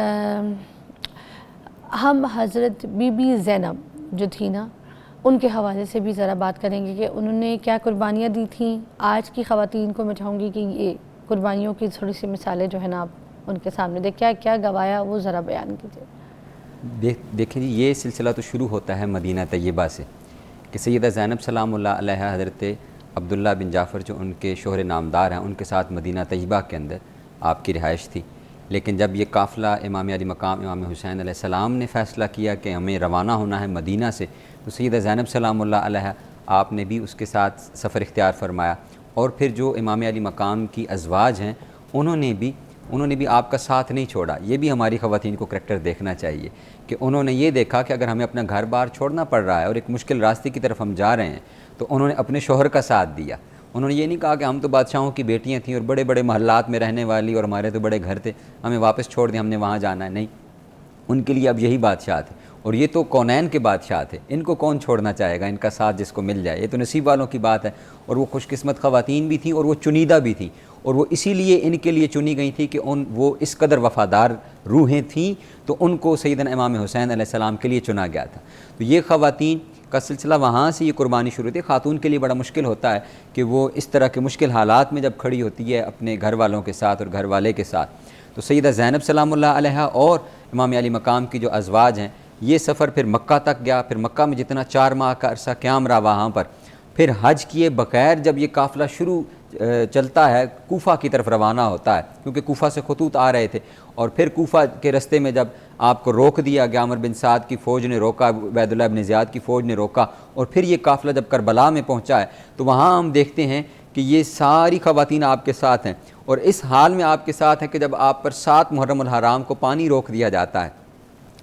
ہم حضرت بی بی زینب جو تھی نا ان کے حوالے سے بھی ذرا بات کریں گے کہ انہوں نے کیا قربانیاں دی تھیں. آج کی خواتین کو میں چاہوں گی کہ یہ قربانیوں کی تھوڑی سی مثالیں جو ہے نا آپ ان کے سامنے دیں، کیا کیا گوایا وہ ذرا بیان کیجیے. دیکھیں جی، یہ سلسلہ تو شروع ہوتا ہے مدینہ طیبہ سے کہ سیدہ زینب سلام اللہ علیہا حضرت عبداللہ بن جعفر جو ان کے شوہر نامدار ہیں ان کے ساتھ مدینہ طیبہ کے اندر آپ کی رہائش تھی. لیکن جب یہ قافلہ امام علی مقام امام حسین علیہ السلام نے فیصلہ کیا کہ ہمیں روانہ ہونا ہے مدینہ سے، تو سیدہ زینب سلام اللہ علیہا آپ نے بھی اس کے ساتھ سفر اختیار فرمایا. اور پھر جو امام علی مقام کی ازواج ہیں انہوں نے بھی آپ کا ساتھ نہیں چھوڑا. یہ بھی ہماری خواتین کو کریکٹر دیکھنا چاہیے کہ انہوں نے یہ دیکھا کہ اگر ہمیں اپنا گھر بار چھوڑنا پڑ رہا ہے اور ایک مشکل راستے کی طرف ہم جا رہے ہیں تو انہوں نے اپنے شوہر کا ساتھ دیا. انہوں نے یہ نہیں کہا کہ ہم تو بادشاہوں کی بیٹیاں تھیں اور بڑے بڑے محلات میں رہنے والی اور ہمارے تو بڑے گھر تھے، ہمیں واپس چھوڑ دیں، ہم نے وہاں جانا ہے. نہیں، ان کے لیے اب یہی بادشاہ تھے اور یہ تو کونین کے بادشاہ تھے. ان کو کون چھوڑنا چاہے گا، ان کا ساتھ جس کو مل جائے. یہ تو نصیب والوں کی بات ہے. اور وہ خوش قسمت خواتین بھی تھیں اور وہ چنیدہ بھی تھیں، اور وہ اسی لیے ان کے لیے چنی گئی تھی کہ وہ اس قدر وفادار روحیں تھیں تو ان کو سیدنا امام حسین علیہ السلام کے لیے چنا گیا تھا. تو یہ خواتین کا سلسلہ وہاں سے یہ قربانی شروع تھی. خاتون کے لیے بڑا مشکل ہوتا ہے کہ وہ اس طرح کے مشکل حالات میں جب کھڑی ہوتی ہے اپنے گھر والوں کے ساتھ اور گھر والے کے ساتھ. تو سیدہ زینب سلام اللہ علیہا اور امام علی مقام کی جو ازواج ہیں یہ سفر پھر مکہ تک گیا. پھر مکہ میں جتنا 4 ماہ کا عرصہ قیام رہا وہاں پر، پھر حج کیے بغیر جب یہ قافلہ شروع چلتا ہے کوفہ کی طرف روانہ ہوتا ہے، کیونکہ کوفہ سے خطوط آ رہے تھے. اور پھر کوفہ کے رستے میں جب آپ کو روک دیا گیا، عمر بن سعد کی فوج نے روکا، عبید اللہ بن زیاد کی فوج نے روکا، اور پھر یہ قافلہ جب کربلا میں پہنچا ہے تو وہاں ہم دیکھتے ہیں کہ یہ ساری خواتین آپ کے ساتھ ہیں. اور اس حال میں آپ کے ساتھ ہیں کہ جب آپ پر 7 محرم الحرام کو پانی روک دیا جاتا ہے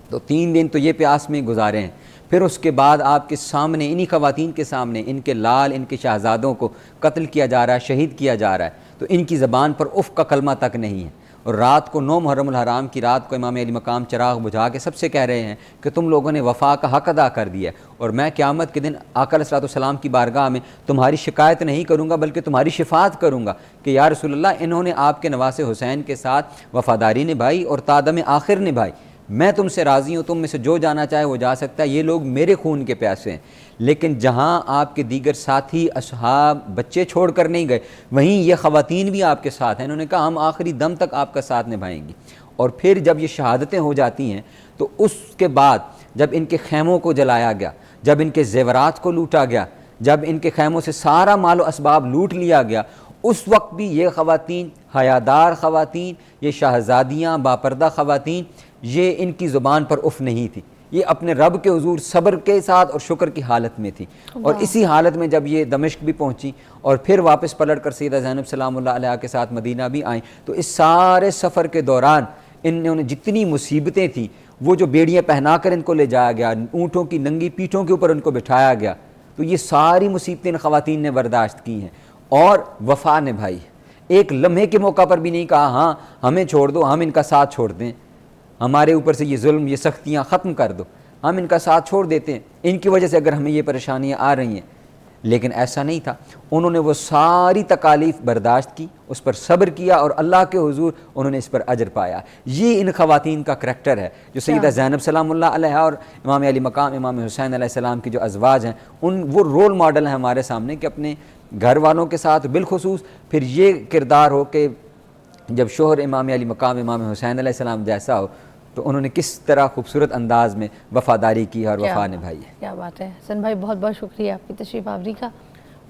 تو 3 دن تو یہ پیاس میں گزارے ہیں. پھر اس کے بعد آپ کے سامنے انہی خواتین کے سامنے ان کے لال، ان کے شہزادوں کو قتل کیا جا رہا ہے، شہید کیا جا رہا ہے. تو ان کی زبان پر اف کا کلمہ تک نہیں ہے. اور رات کو 9 محرم الحرام کی رات کو امام علی مقام چراغ بجھا کے سب سے کہہ رہے ہیں کہ تم لوگوں نے وفا کا حق ادا کر دیا ہے اور میں قیامت کے دن آقا علیہ الصلوۃ والسلام کی بارگاہ میں تمہاری شکایت نہیں کروں گا بلکہ تمہاری شفاعت کروں گا کہ یا رسول اللہ انہوں نے آپ کے نواسے حسین کے ساتھ وفاداری نبھائی اور تا دم آخر نبھائی. میں تم سے راضی ہوں، تم میں سے جو جانا چاہے وہ جا سکتا ہے، یہ لوگ میرے خون کے پیاسے ہیں۔ لیکن جہاں آپ کے دیگر ساتھی اصحاب بچے چھوڑ کر نہیں گئے، وہیں یہ خواتین بھی آپ کے ساتھ ہیں۔ انہوں نے کہا ہم آخری دم تک آپ کا ساتھ نبھائیں گی۔ اور پھر جب یہ شہادتیں ہو جاتی ہیں تو اس کے بعد جب ان کے خیموں کو جلایا گیا، جب ان کے زیورات کو لوٹا گیا، جب ان کے خیموں سے سارا مال و اسباب لوٹ لیا گیا، اس وقت بھی یہ خواتین، حیادار خواتین، یہ شہزادیاں، باپردہ خواتین، یہ ان کی زبان پر اف نہیں تھی، یہ اپنے رب کے حضور صبر کے ساتھ اور شکر کی حالت میں تھی۔ اور اسی حالت میں جب یہ دمشق بھی پہنچی اور پھر واپس پلٹ کر سیدہ زینب سلام اللہ علیہ کے ساتھ مدینہ بھی آئیں، تو اس سارے سفر کے دوران انہوں نے جتنی مصیبتیں تھیں، وہ جو بیڑیاں پہنا کر ان کو لے جایا گیا، اونٹوں کی ننگی پیٹھوں کے اوپر ان کو بٹھایا گیا، تو یہ ساری مصیبتیں ان خواتین نے برداشت کی ہیں اور وفا نبھائی۔ ایک لمحے کے موقع پر بھی نہیں کہا ہاں ہمیں چھوڑ دو، ہم ان کا ساتھ چھوڑ دیں، ہمارے اوپر سے یہ ظلم، یہ سختیاں ختم کر دو، ہم ان کا ساتھ چھوڑ دیتے ہیں، ان کی وجہ سے اگر ہمیں یہ پریشانیاں آ رہی ہیں۔ لیکن ایسا نہیں تھا، انہوں نے وہ ساری تکالیف برداشت کی، اس پر صبر کیا اور اللہ کے حضور انہوں نے اس پر اجر پایا۔ یہ ان خواتین کا کریکٹر ہے جو سیدہ زینب سلام اللہ علیہ اور امام علی مقام امام حسین علیہ السلام کی جو ازواج ہیں، وہ رول ماڈل ہیں ہمارے سامنے کہ اپنے گھر والوں کے ساتھ بالخصوص پھر یہ کردار ہو کہ جب شوہر امام علی مقام امام حسین علیہ السلام جیسا ہو تو انہوں نے کس طرح خوبصورت انداز میں وفاداری کی اور وفا نبھائی ہے۔ کیا بات ہے حسن بھائی، بہت بہت شکریہ آپ کی تشریف آوری کا،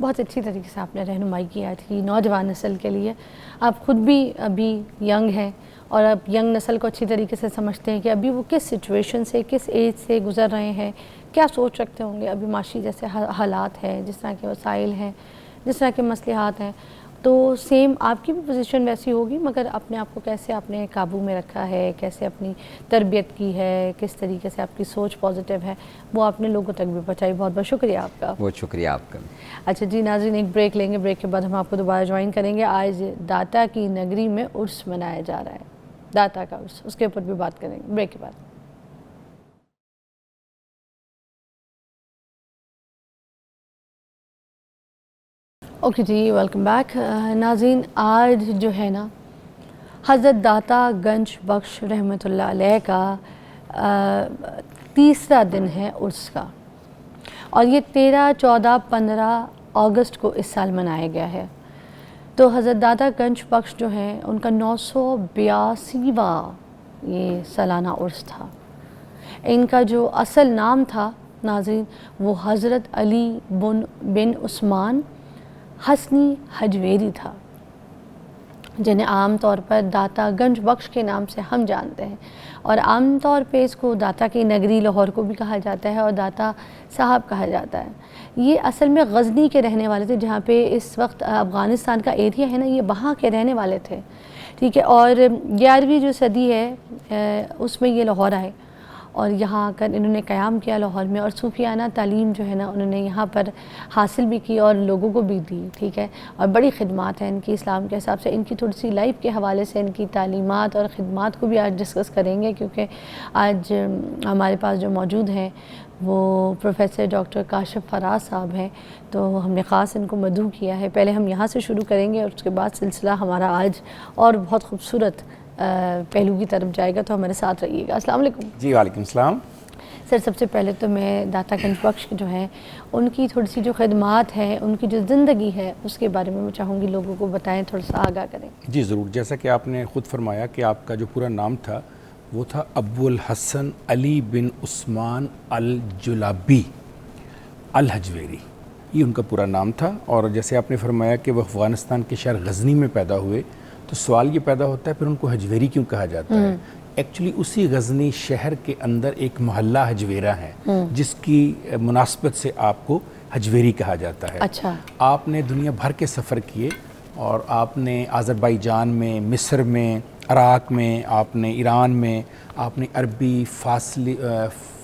بہت اچھی طریقے سے آپ نے رہنمائی کی آج کی نوجوان نسل کے لیے۔ آپ خود بھی ابھی ینگ ہیں اور اب ینگ نسل کو اچھی طریقے سے سمجھتے ہیں کہ ابھی وہ کس سچویشن سے، کس ایج سے گزر رہے ہیں، کیا سوچ رکھتے ہوں گے۔ ابھی معاشی جیسے حالات ہیں، جس طرح کے وسائل ہیں، جس طرح کے مصلحات ہیں، تو سیم آپ کی بھی پوزیشن ویسی ہوگی، مگر اپنے آپ کو کیسے آپ نے قابو میں رکھا ہے، کیسے اپنی تربیت کی ہے، کس طریقے سے آپ کی سوچ پازیٹیو ہے، وہ آپ نے لوگوں تک بھی پہنچائی۔ بہت بہت شکریہ آپ کا۔ بہت شکریہ آپ کا۔ اچھا جی ناظرین، ایک بریک لیں گے، بریک کے بعد ہم آپ کو دوبارہ جوائن کریں گے۔ آج داتا کی نگری میں عرس منایا جا رہا ہے، داتا کا عرس، اس کے اوپر بھی بات کریں گے بریک کے بعد۔ اوکے جی، ویلکم بیک۔ ناظرین، آج جو ہے نا حضرت داتا گنج بخش رحمۃ اللہ علیہ کا تیسرا دن ہے عرس کا، اور یہ 13، 14، 15 اگست کو اس سال منایا گیا ہے۔ تو حضرت داتا گنج بخش جو ہیں ان کا 982واں یہ سالانہ عرس تھا۔ ان کا جو اصل نام تھا ناظرین وہ حضرت علی بن عثمان حسنی حجویری تھا، جنہیں عام طور پر داتا گنج بخش کے نام سے ہم جانتے ہیں، اور عام طور پہ اس کو داتا کی نگری لاہور کو بھی کہا جاتا ہے اور داتا صاحب کہا جاتا ہے۔ یہ اصل میں غزنی کے رہنے والے تھے، جہاں پہ اس وقت افغانستان کا ایریا ہے نا، یہ وہاں کے رہنے والے تھے، ٹھیک ہے۔ اور 11ویں جو صدی ہے اس میں یہ لاہور آئے اور یہاں آ کر انہوں نے قیام کیا لاہور میں، اور صوفیانہ تعلیم جو ہے نا انہوں نے یہاں پر حاصل بھی کی اور لوگوں کو بھی دی، ٹھیک ہے۔ اور بڑی خدمات ہیں ان کی اسلام کے حساب سے۔ ان کی تھوڑی سی لائف کے حوالے سے ان کی تعلیمات اور خدمات کو بھی آج ڈسکس کریں گے، کیونکہ آج ہمارے پاس جو موجود ہیں وہ پروفیسر ڈاکٹر کاشف فراز صاحب ہیں، تو ہم نے خاص ان کو مدعو کیا ہے۔ پہلے ہم یہاں سے شروع کریں گے اور اس کے بعد سلسلہ ہمارا آج اور بہت خوبصورت پہلو کی طرف جائے گا، تو ہمارے ساتھ رہیے گا۔ السلام علیکم۔ جی وعلیکم السلام۔ سر، سب سے پہلے تو میں داتا گنج بخش جو ہیں ان کی تھوڑی سی جو خدمات ہیں، ان کی جو زندگی ہے، اس کے بارے میں میں چاہوں گی لوگوں کو بتائیں، تھوڑا سا آگاہ کریں۔ جی ضرور، جیسا کہ آپ نے خود فرمایا کہ آپ کا جو پورا نام تھا وہ تھا ابو الحسن علی بن عثمان الجلابی الحجویری، یہ ان کا پورا نام تھا۔ اور جیسے آپ نے فرمایا کہ وہ افغانستان کے شہر غزنی میں پیدا ہوئے، تو سوال یہ پیدا ہوتا ہے پھر ان کو حجویری کیوں کہا جاتا ہے؟ ایکچولی اسی غزنی شہر کے اندر ایک محلہ حجویرہ ہے جس کی مناسبت سے آپ کو حجویری کہا جاتا ہے۔ اچھا۔ آپ نے دنیا بھر کے سفر کیے اور آپ نے آذربائیجان میں، مصر میں، عراق میں، آپ نے ایران میں، آپ نے عربی،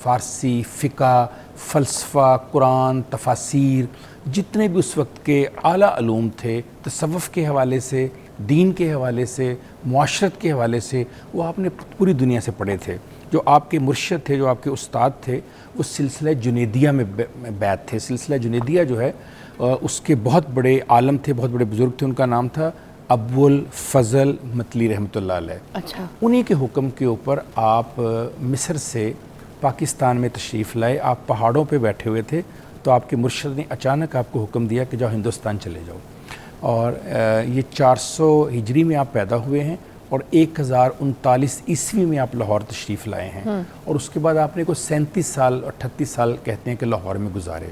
فارسی، فقہ، فلسفہ، قرآن، تفاسیر، جتنے بھی اس وقت کے اعلیٰ علوم تھے، تصوف کے حوالے سے، دین کے حوالے سے، معاشرت کے حوالے سے، وہ آپ نے پوری دنیا سے پڑھے تھے۔ جو آپ کے مرشد تھے، جو آپ کے استاد تھے، وہ سلسلہ جنیدیہ میں بیعت تھے۔ سلسلہ جنیدیہ جو ہے اس کے بہت بڑے عالم تھے، بہت بڑے بزرگ تھے، ان کا نام تھا ابو الفضل متلی رحمۃ اللہ علیہ، اچھا انہی کے حکم کے اوپر آپ مصر سے پاکستان میں تشریف لائے. آپ پہاڑوں پہ بیٹھے ہوئے تھے تو آپ کے مرشد نے اچانک آپ کو حکم دیا کہ جاؤ ہندوستان چلے جاؤ. اور یہ 400 ہجری میں آپ پیدا ہوئے ہیں اور 1039 عیسوی میں آپ لاہور تشریف لائے ہیں. اور اس کے بعد آپ نے کوئی 37 سال 38 سال کہتے ہیں کہ لاہور میں گزارے.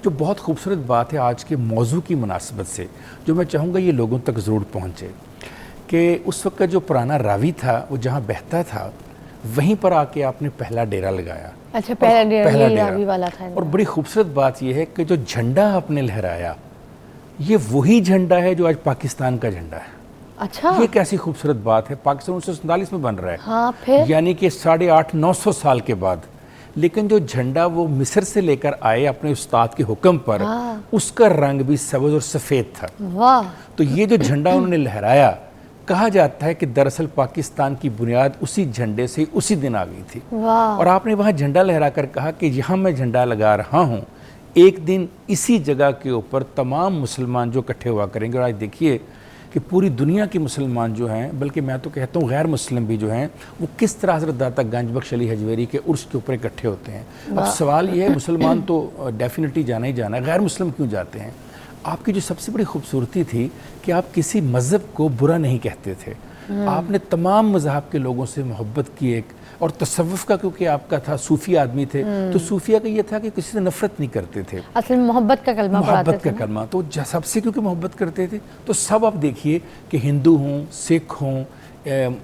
جو بہت خوبصورت بات ہے آج کے موضوع کی مناسبت سے، جو میں چاہوں گا یہ لوگوں تک ضرور پہنچے، کہ اس وقت جو پرانا راوی تھا وہ جہاں بہتا تھا وہیں پر آ کے آپ نے پہلا ڈیرا لگایا. اچھا پہلا پہلا ڈیرا راوی والا تھا. اور بڑی خوبصورت بات یہ ہے کہ جو جھنڈا آپ نے لہرایا یہ وہی جھنڈا ہے جو آج پاکستان کا جھنڈا ہے. اچھا یہ کیسی خوبصورت بات ہے. پاکستان 1947 میں بن رہا ہے، ہاں پھر یعنی کہ 850-900 سال کے بعد. لیکن جو جھنڈا وہ مصر سے لے کر آئے اپنے استاد کے حکم پر، اس کا رنگ بھی سبز اور سفید تھا. واہ. تو یہ جو جھنڈا انہوں نے لہرایا، کہا جاتا ہے کہ دراصل پاکستان کی بنیاد اسی جھنڈے سے اسی دن آ گئی تھی. واہ. اور آپ نے وہاں جھنڈا لہرا کر کہا کہ یہاں میں جھنڈا لگا رہا ہوں، ایک دن اسی جگہ کے اوپر تمام مسلمان جو اکٹھے ہوا کریں گے. اور آج دیکھیے کہ پوری دنیا کے مسلمان جو ہیں، بلکہ میں تو کہتا ہوں غیر مسلم بھی جو ہیں، وہ کس طرح حضرت داتا گنج بخش علی حجویری کے عرس کے اوپر اکٹھے ہوتے ہیں. اب سوال یہ ہے، مسلمان تو ڈیفینیٹلی جانا ہی جانا ہے، غیر مسلم کیوں جاتے ہیں؟ آپ کی جو سب سے بڑی خوبصورتی تھی کہ آپ کسی مذہب کو برا نہیں کہتے تھے. آپ نے تمام مذہب کے لوگوں سے محبت کی ایک، اور تصوف کا کیونکہ آپ کا تھا، صوفی آدمی تھے تو صوفیہ کا یہ تھا کہ کسی سے نفرت نہیں کرتے تھے، اصل میں محبت کا کلمہ پڑھاتے محبت تھے. کا کلمہ. تو سب سے کیونکہ محبت کرتے تھے تو سب آپ دیکھیے کہ ہندو ہوں، سکھ ہوں،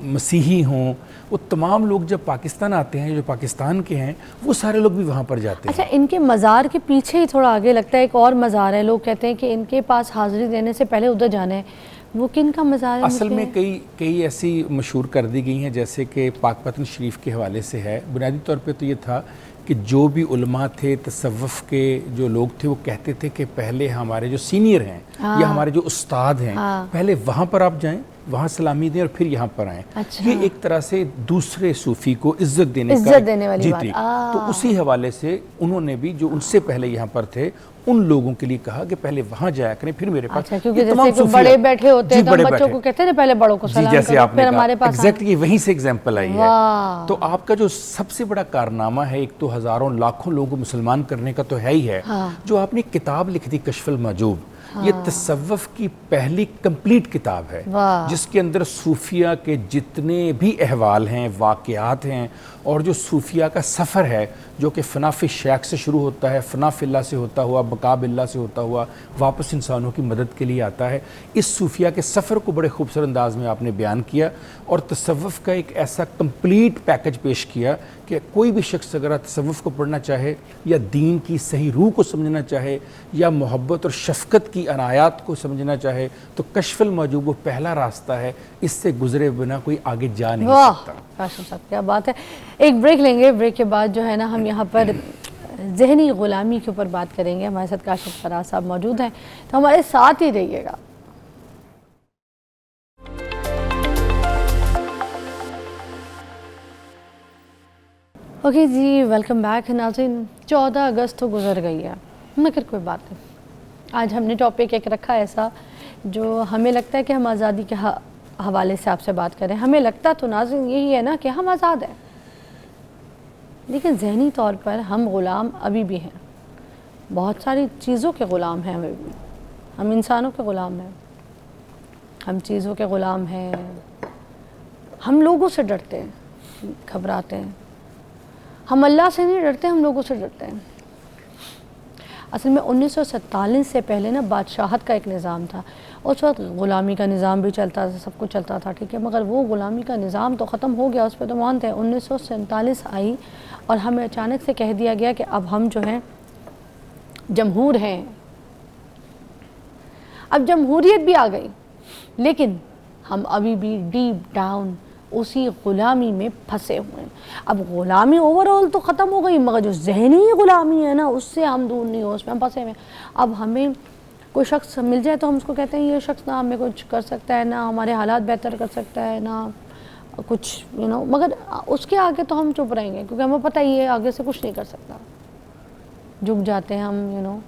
مسیحی ہوں، وہ تمام لوگ جب پاکستان آتے ہیں، جو پاکستان کے ہیں، وہ سارے لوگ بھی وہاں پر جاتے ہیں. اچھا ان کے مزار کے پیچھے ہی تھوڑا آگے لگتا ہے ایک اور مزار ہے، لوگ کہتے ہیں کہ ان کے پاس حاضری دینے سے پہلے ادھر جانا ہے. وہ کن کا مزار ہے؟ اصل میں کئی ایسی مشہور کر دی گئی ہیں، جیسے کہ پاک پتن شریف کے حوالے سے ہے. بنیادی طور پہ تو یہ تھا کہ جو بھی علماء تھے، تصوف کے جو لوگ تھے، وہ کہتے تھے کہ پہلے ہمارے جو سینئر ہیں یا ہمارے جو استاد ہیں، پہلے وہاں پر آپ جائیں، وہاں سلامی دیں اور پھر یہاں پر آئیں. یہ ایک طرح سے دوسرے صوفی کو عزت دینے والی بات. تو اسی حوالے سے انہوں نے بھی جو ان سے پہلے یہاں پر تھے ان لوگوں کے لیے کہا کہ پہلے وہاں جایا کریں پھر میرے پاس. کیونکہ جیسے بڑے بیٹھے ہوتے ہیں تو ہم بچوں کو کہتے ہیں پہلے بڑوں کو سلام کرو پھر ہمارے پاس. ایگزیکٹلی وہیں سے ایگزامپل آئی ہے. تو آپ کا جو سب سے بڑا کارنامہ ہے، ایک تو ہزاروں لاکھوں لوگوں کو مسلمان کرنے کا تو ہے ہی ہے، جو آپ نے کتاب لکھ دی کشف المحجوب. یہ تصوف کی پہلی کمپلیٹ کتاب ہے جس کے اندر صوفیہ کے جتنے بھی احوال ہیں، واقعات ہیں، اور جو صوفیہ کا سفر ہے جو کہ فنا فی الشیخ سے شروع ہوتا ہے، فنا فی اللہ سے ہوتا ہوا، بقا باللہ سے ہوتا ہوا واپس انسانوں کی مدد کے لیے آتا ہے. اس صوفیہ کے سفر کو بڑے خوبصورت انداز میں آپ نے بیان کیا اور تصوف کا ایک ایسا کمپلیٹ پیکج پیش کیا کہ کوئی بھی شخص اگر تصوف کو پڑھنا چاہے یا دین کی صحیح روح کو سمجھنا چاہے یا محبت اور شفقت کی عنایات کو سمجھنا چاہے تو کشف المحجوب وہ پہلا راستہ ہے، اس سے گزرے بنا کوئی آگے جا نہیں سکتا. کاشف صاحب کیا بات ہے. ایک بریک لیں گے، بریک کے بعد جو ہے نا ہم یہاں پر ذہنی غلامی کے اوپر بات کریں گے. ہمارے ساتھ کاشف فراز صاحب موجود ہیں تو ہمارے ساتھ ہی رہیے گا. اوکے جی، ویلکم بیک. ناظرین 14 اگست تو گزر گئی ہے مگر کوئی بات نہیں، آج ہم نے ٹاپک ایک رکھا ایسا جو ہمیں لگتا ہے کہ ہم آزادی کے حوالے سے آپ سے بات کریں. ہمیں لگتا تو ناظرین یہی ہے نا کہ ہم آزاد ہیں، لیکن ذہنی طور پر ہم غلام ابھی بھی ہیں. بہت ساری چیزوں کے غلام ہیں ابھی بھی. ہم انسانوں کے غلام ہیں، ہم چیزوں کے غلام ہیں، ہم لوگوں سے ڈرتے ہیں، گھبراتے ہیں. ہم اللہ سے نہیں ڈرتے، ہم لوگوں سے ڈرتے ہیں. اصل میں 1947 سے پہلے نا بادشاہت کا ایک نظام تھا. اس وقت غلامی کا نظام بھی چلتا تھا، سب کچھ چلتا تھا، ٹھیک ہے، مگر وہ غلامی کا نظام تو ختم ہو گیا، اس پہ تو مانتے ہیں. 1947 آئی اور ہمیں اچانک سے کہہ دیا گیا کہ اب ہم جو ہیں جمہور ہیں. اب جمہوریت بھی آ گئی لیکن ہم ابھی بھی ڈیپ ڈاؤن اسی غلامی میں پھنسے ہوئے ہیں. اب غلامی اوورآل تو ختم ہو گئی مگر جو ذہنی غلامی ہے نا اس سے ہم دور نہیں ہو، اس میں ہم پھنسے ہوئے ہیں. اب ہمیں کوئی شخص مل جائے تو ہم اس کو کہتے ہیں یہ شخص نہ ہمیں کچھ کر سکتا ہے، نہ ہمارے حالات بہتر کر سکتا ہے، نہ کچھ مگر اس کے آگے تو ہم چپ رہیں گے کیونکہ ہمیں پتہ ہی ہے آگے سے کچھ نہیں کر سکتا. جھک جاتے ہیں ہم.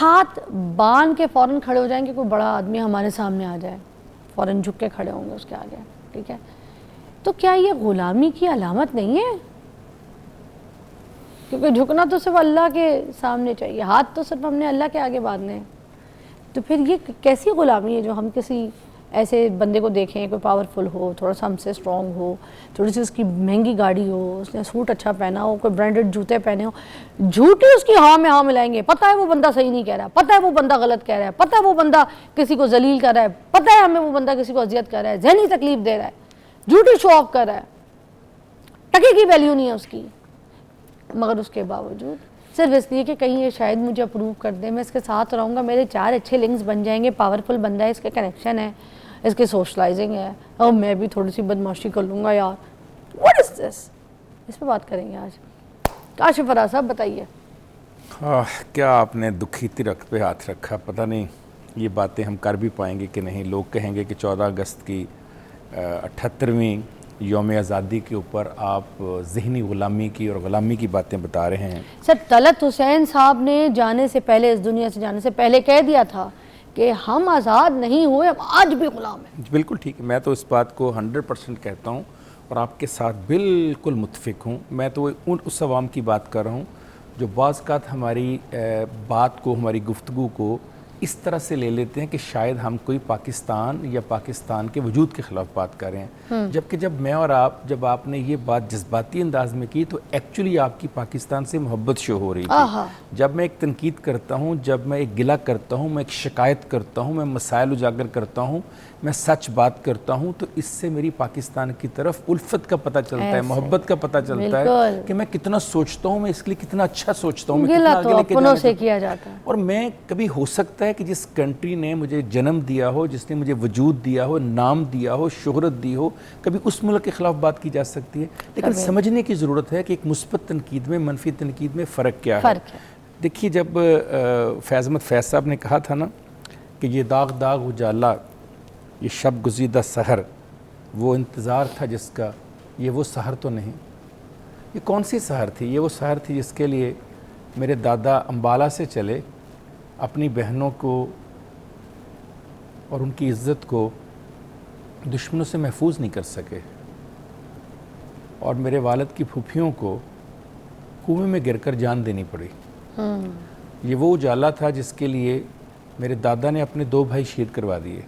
ہاتھ باندھ کے فوراً کھڑے ہو جائیں کہ کوئی بڑا آدمی ہمارے سامنے آ جائے, فوراً جھک کے کھڑے ہوں گے اس کے آگے, ٹھیک ہے. تو کیا یہ غلامی کی علامت نہیں ہے؟ کیونکہ جھکنا تو صرف اللہ کے سامنے چاہیے, ہاتھ تو صرف ہم نے اللہ کے آگے باندھنے ہیں. تو پھر یہ کیسی غلامی ہے جو ہم کسی ایسے بندے کو دیکھیں, کوئی پاورفل ہو, تھوڑا سا ہم سے اسٹرانگ ہو, تھوڑی سی اس کی مہنگی گاڑی ہو, اس نے سوٹ اچھا پہنا ہو, کوئی برانڈڈ جوتے پہنے ہو, جھوٹی اس کی ہاں میں ہاں ملائیں گے. پتہ ہے وہ بندہ صحیح نہیں کہہ رہا, پتہ ہے وہ بندہ غلط کہہ رہا ہے, پتہ ہے وہ بندہ کسی کو ذلیل کر رہا ہے, پتہ ہے ہمیں وہ بندہ کسی کو اذیت کر رہا ہے, ذہنی تکلیف دے رہا ہے, جھوٹی شو آف کر رہا ہے, ٹکے کی ویلیو نہیں ہے اس کی. مگر اس کے باوجود صرف اس لیے کہ کہیں یہ شاید مجھے اپروو کر دے, میں اس کے ساتھ رہوں گا, میرے 4 اچھے لنکس بن جائیں گے, پاورفل بندہ ہے, اس کے کنیکشن ہے, اس کی سوشلائزنگ ہے, اور میں بھی تھوڑی سی بدماشی کر لوں گا یار. واٹ از دس؟ اس پہ بات کریں گے آج. کاشف فراز صاحب بتائیے. کیا آپ نے دکھی ترک پہ ہاتھ رکھا, پتہ نہیں یہ باتیں ہم کر بھی پائیں گے کہ نہیں. لوگ کہیں گے کہ 14 اگست کی 78ویں یوم آزادی کے اوپر آپ ذہنی غلامی کی اور غلامی کی باتیں بتا رہے ہیں. سر طلعت حسین صاحب نے جانے سے پہلے, اس دنیا سے جانے سے پہلے کہہ دیا تھا کہ ہم آزاد نہیں ہوئے, ہم آج بھی غلام ہیں. بالکل ٹھیک ہے, میں تو اس بات کو 100% کہتا ہوں اور آپ کے ساتھ بالکل متفق ہوں. میں تو اس عوام کی بات کر رہا ہوں جو بعض اوقات ہماری بات کو, ہماری گفتگو کو اس طرح سے لے لیتے ہیں کہ شاید ہم کوئی پاکستان یا پاکستان کے وجود کے خلاف بات کر رہے ہیں, جبکہ جب میں اور جب آپ نے یہ بات جذباتی انداز میں کی تو ایکچولی آپ کی پاکستان سے محبت شو ہو رہی تھی. جب میں ایک تنقید کرتا ہوں, جب میں ایک گلہ کرتا ہوں, میں ایک شکایت کرتا ہوں, میں مسائل اجاگر کرتا ہوں, میں سچ بات کرتا ہوں, تو اس سے میری پاکستان کی طرف الفت کا پتہ چلتا ہے, محبت کا پتہ چلتا ہے کہ میں کتنا سوچتا ہوں, میں اس کے لیے کتنا اچھا سوچتا ہوں, میں کتنا آگے لے کے جانا سے کیا جاتا ہے. اور میں کبھی ہو سکتا ہے کہ جس کنٹری نے مجھے جنم دیا ہو, جس نے مجھے وجود دیا ہو, نام دیا ہو, شہرت دی ہو, کبھی اس ملک کے خلاف بات کی جا سکتی ہے. لیکن سمجھنے کی ضرورت ہے کہ ایک مثبت تنقید میں, منفی تنقید میں فرق کیا ہے. دیکھیے, جب فیض احمد فیض صاحب نے کہا تھا نا کہ یہ داغ داغ اجالا, یہ شب گزیدہ سحر, وہ انتظار تھا جس کا, یہ وہ سحر تو نہیں. یہ کون سی سحر تھی؟ یہ وہ سحر تھی جس کے لیے میرے دادا امبالہ سے چلے, اپنی بہنوں کو اور ان کی عزت کو دشمنوں سے محفوظ نہیں کر سکے, اور میرے والد کی پھوپھیوں کو کنویں میں گر کر جان دینی پڑی. یہ وہ اجالا تھا جس کے لیے میرے دادا نے اپنے 2 بھائی شہید کروا دیے.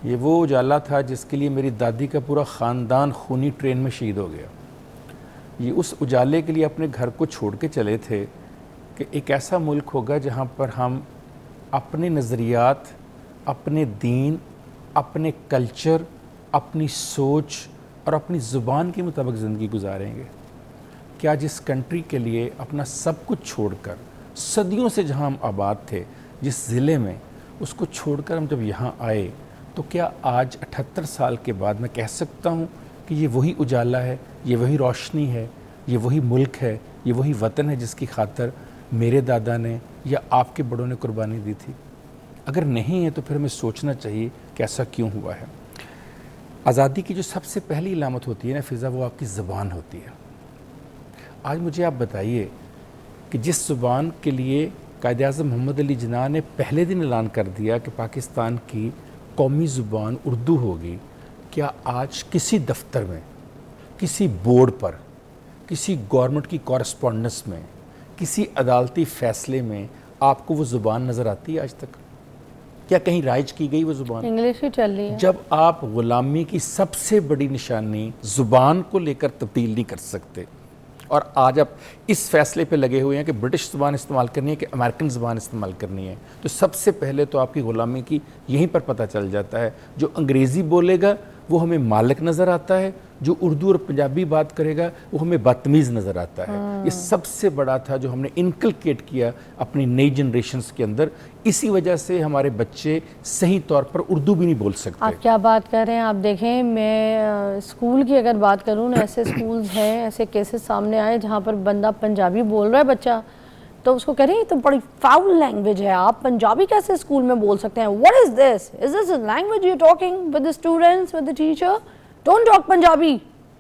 یہ وہ اجالا تھا جس کے لیے میری دادی کا پورا خاندان خونی ٹرین میں شہید ہو گیا. یہ اس اجالے کے لیے اپنے گھر کو چھوڑ کے چلے تھے کہ ایک ایسا ملک ہوگا جہاں پر ہم اپنے نظریات, اپنے دین, اپنے کلچر, اپنی سوچ اور اپنی زبان کے مطابق زندگی گزاریں گے. کیا جس کنٹری کے لیے اپنا سب کچھ چھوڑ کر, صدیوں سے جہاں ہم آباد تھے, جس ضلع میں, اس کو چھوڑ کر ہم جب یہاں آئے, تو کیا آج 78 سال کے بعد میں کہہ سکتا ہوں کہ یہ وہی اجالا ہے, یہ وہی روشنی ہے, یہ وہی ملک ہے, یہ وہی وطن ہے جس کی خاطر میرے دادا نے یا آپ کے بڑوں نے قربانی دی تھی؟ اگر نہیں ہے تو پھر ہمیں سوچنا چاہیے کہ ایسا کیوں ہوا ہے. آزادی کی جو سب سے پہلی علامت ہوتی ہے نا فضا, وہ آپ کی زبان ہوتی ہے. آج مجھے آپ بتائیے کہ جس زبان کے لیے قائد اعظم محمد علی جناح نے پہلے دن اعلان کر دیا کہ پاکستان کی قومی زبان اردو ہوگی, کیا آج کسی دفتر میں, کسی بورڈ پر, کسی گورنمنٹ کی کورسپونڈنس میں, کسی عدالتی فیصلے میں آپ کو وہ زبان نظر آتی ہے آج تک؟ کیا کہیں رائج کی گئی وہ زبان؟ انگلش ہی چل رہی ہے. جب آپ غلامی کی سب سے بڑی نشانی زبان کو لے کر تبدیل نہیں کر سکتے, اور آج آپ اس فیصلے پہ لگے ہوئے ہیں کہ برٹش زبان استعمال کرنی ہے کہ امریکن زبان استعمال کرنی ہے, تو سب سے پہلے تو آپ کی غلامی کی یہیں پر پتہ چل جاتا ہے. جو انگریزی بولے گا وہ ہمیں مالک نظر آتا ہے, جو اردو اور پنجابی بات کرے گا وہ ہمیں بدتمیز نظر آتا ہے. یہ سب سے بڑا تھا جو ہم نے انکلکیٹ کیا اپنی نئی جنریشنز کے اندر. اسی وجہ سے ہمارے بچے صحیح طور پر اردو بھی نہیں بول سکتے. آپ کیا بات کر رہے ہیں؟ آپ دیکھیں, میں اسکول کی اگر بات کروں نا, ایسے اسکولز ہیں, ایسے کیسز سامنے آئے جہاں پر بندہ پنجابی بول رہا ہے بچہ, تو اس کو کہہ رہے ہیں یہ تو بڑی فاؤل لینگویج ہے, آپ پنجابی کیسے اسکول میں بول سکتے ہیں؟ What is this? Is this a language you're talking with the students, with the teacher? Don't talk Punjabi.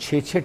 6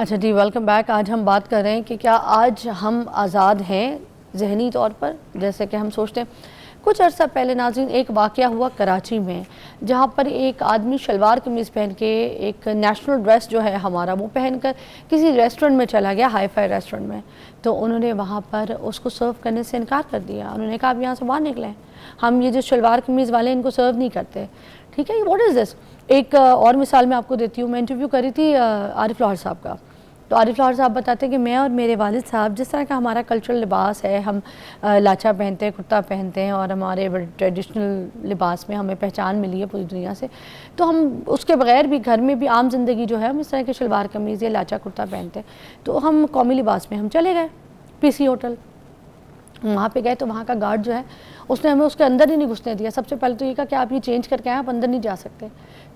اچھا جی، ویلکم بیک. آج ہم بات کر رہے ہیں کہ کیا آج ہم آزاد ہیں ذہنی طور پر. جیسے کہ ہم سوچتے ہیں کچھ عرصہ پہلے ناظرین ایک واقعہ ہوا کراچی میں، جہاں پر ایک آدمی شلوار قمیض پہن کے ایک نیشنل ڈریس جو ہے ہمارا وہ پہن کر کسی ریسٹورنٹ میں چلا گیا، ہائی فائی ریسٹورنٹ میں. تو انہوں نے وہاں پر اس کو سرو کرنے سے انکار کر دیا. انہوں نے کہا آپ یہاں سے باہر نکلیں، ہم یہ جو شلوار قمیض والے ہیں ان کو سرو نہیں کرتے. ٹھیک ہے، واٹ از دس. ایک اور مثال میں آپ کو دیتی ہوں. میں انٹرویو کری تھی عارف لاہور صاحب کا. تو عارف لاہور صاحب بتاتے ہیں کہ میں اور میرے والد صاحب جس طرح کا ہمارا کلچرل لباس ہے، ہم لاچا پہنتے ہیں، کرتا پہنتے ہیں، اور ہمارے ٹریڈیشنل لباس میں ہمیں پہچان ملی ہے پوری دنیا سے. تو ہم اس کے بغیر بھی گھر میں بھی عام زندگی جو ہے ہم اس طرح کے شلوار قمیض یا لاچا کرتا پہنتے ہیں. تو ہم قومی لباس میں ہم چلے گئے پی سی ہوٹل. وہاں پہ گئے تو وہاں کا گارڈ جو ہے اس نے ہمیں اس کے اندر ہی نہیں گھسنے دیا. سب سے پہلے تو یہ کہا کہ آپ یہ چینج کر کے آئیں، آپ اندر نہیں جا سکتے.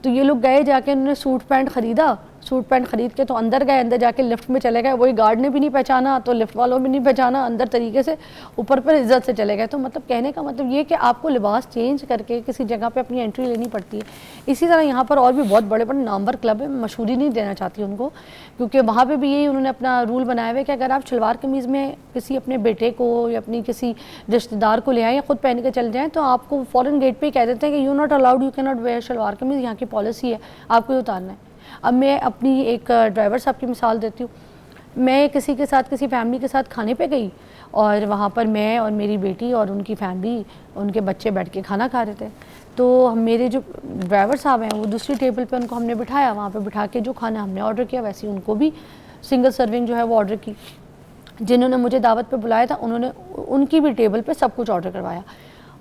تو یہ لوگ گئے جا کے انہوں نے سوٹ پینٹ خریدا. سوٹ پینٹ خرید کے تو اندر گئے، اندر جا کے لفٹ میں چلے گئے. وہی گارڈ نے بھی نہیں پہچانا تو لفٹ والوں بھی نہیں پہچانا. اندر طریقے سے اوپر پر عزت سے چلے گئے. تو مطلب کہنے کا مطلب یہ کہ آپ کو لباس چینج کر کے کسی جگہ پہ اپنی انٹری لینی پڑتی ہے. اسی طرح یہاں پر اور بھی بہت بڑے بڑے نامور کلب ہیں، مشہوری نہیں دینا چاہتی ان کو، کیونکہ وہاں پہ بھی یہی انہوں نے اپنا رول بنایا ہوا ہے کہ اگر آپ شلوار قمیض میں کسی اپنے بیٹے کو یا اپنی کسی رشتہ دار کو لے آئیں یا خود پہن کے چل جائیں تو آپ کو فوراً گیٹ پہ ہی کہہ دیتے ہیں کہ you not allowed, you can not wear shalwar kameez. یہاں کی پالیسی ہے، آپ کو یہ اتارنا ہے. اب میں اپنی ایک ڈرائیور صاحب کی مثال دیتی ہوں. میں کسی کے ساتھ کسی فیملی کے ساتھ کھانے پہ گئی اور وہاں پر میں اور میری بیٹی اور ان کی فیملی، ان کے بچے بیٹھ کے کھانا کھا رہے تھے. تو میرے جو ڈرائیور صاحب ہیں وہ دوسری ٹیبل پہ ان کو ہم نے بٹھایا. وہاں پہ بٹھا کے جو کھانا ہم نے آرڈر کیا ویسے ان کو بھی سنگل سرونگ جو ہے وہ آرڈر کی. جنہوں نے مجھے دعوت پہ بلایا تھا انہوں نے ان کی بھی ٹیبل پہ سب کچھ آرڈر کروایا.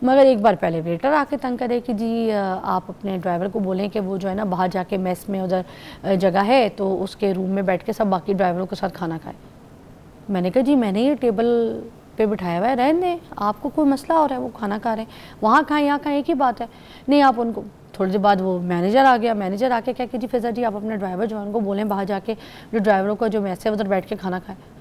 مگر ایک بار پہلے ویٹر آ کے تنگ کرے کہ جی آپ اپنے ڈرائیور کو بولیں کہ وہ جو ہے نا باہر جا کے میس میں ادھر جگہ ہے تو اس کے روم میں بیٹھ کے سب باقی ڈرائیوروں کے ساتھ کھانا کھائے. میں نے کہا جی میں نے یہ ٹیبل پہ بٹھایا ہوا ہے، رہنے دیں، آپ کو کوئی مسئلہ ہو رہا ہے، وہ کھانا کھا رہے ہیں، وہاں کھائیں یہاں کھائیں ایک ہی بات ہے. نہیں آپ ان کو تھوڑی دیر بعد وہ مینیجر آ گیا. مینیجر آ کے کہا کہ جی فضا جی آپ اپنے ڈرائیور جو ہے ان کو بولیں باہر جا کے جو ڈرائیوروں کا جو میس ہے ادھر بیٹھ کے کھانا کھائے.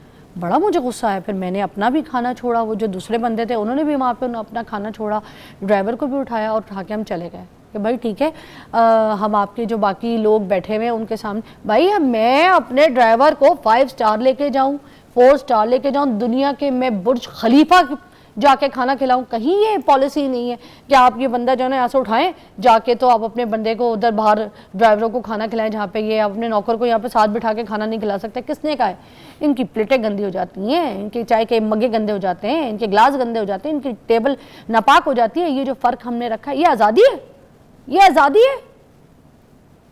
بڑا مجھے غصہ آیا. پھر میں نے اپنا بھی کھانا چھوڑا، وہ جو دوسرے بندے تھے انہوں نے بھی وہاں پہ اپنا کھانا چھوڑا، ڈرائیور کو بھی اٹھایا اور اٹھا کے ہم چلے گئے کہ بھائی ٹھیک ہے ہم آپ کے جو باقی لوگ بیٹھے ہوئے ہیں ان کے سامنے، بھائی میں اپنے ڈرائیور کو 5 اسٹار لے کے جاؤں، 4 اسٹار لے کے جاؤں، دنیا کے میں برج خلیفہ جا کے کھانا کھلاؤں، کہیں یہ پالیسی نہیں ہے کہ آپ یہ بندہ جو ہے نا ایسے اٹھائیں جا کے تو آپ اپنے بندے کو ادھر باہر ڈرائیوروں کو کھانا کھلائیں جہاں پہ یہ اپنے نوکر کو یہاں پہ ساتھ بٹھا کے کھانا نہیں کھلا سکتے. کس نے کہا ہے؟ ان کی پلیٹیں گندی ہو جاتی ہیں، ان کے چائے کے مگے گندے ہو جاتے ہیں، ان کے گلاس گندے ہو جاتے ہیں، ان کی ٹیبل ناپاک ہو جاتی ہے. یہ جو فرق ہم نے رکھا ہے یہ آزادی ہے؟ یہ آزادی ہے؟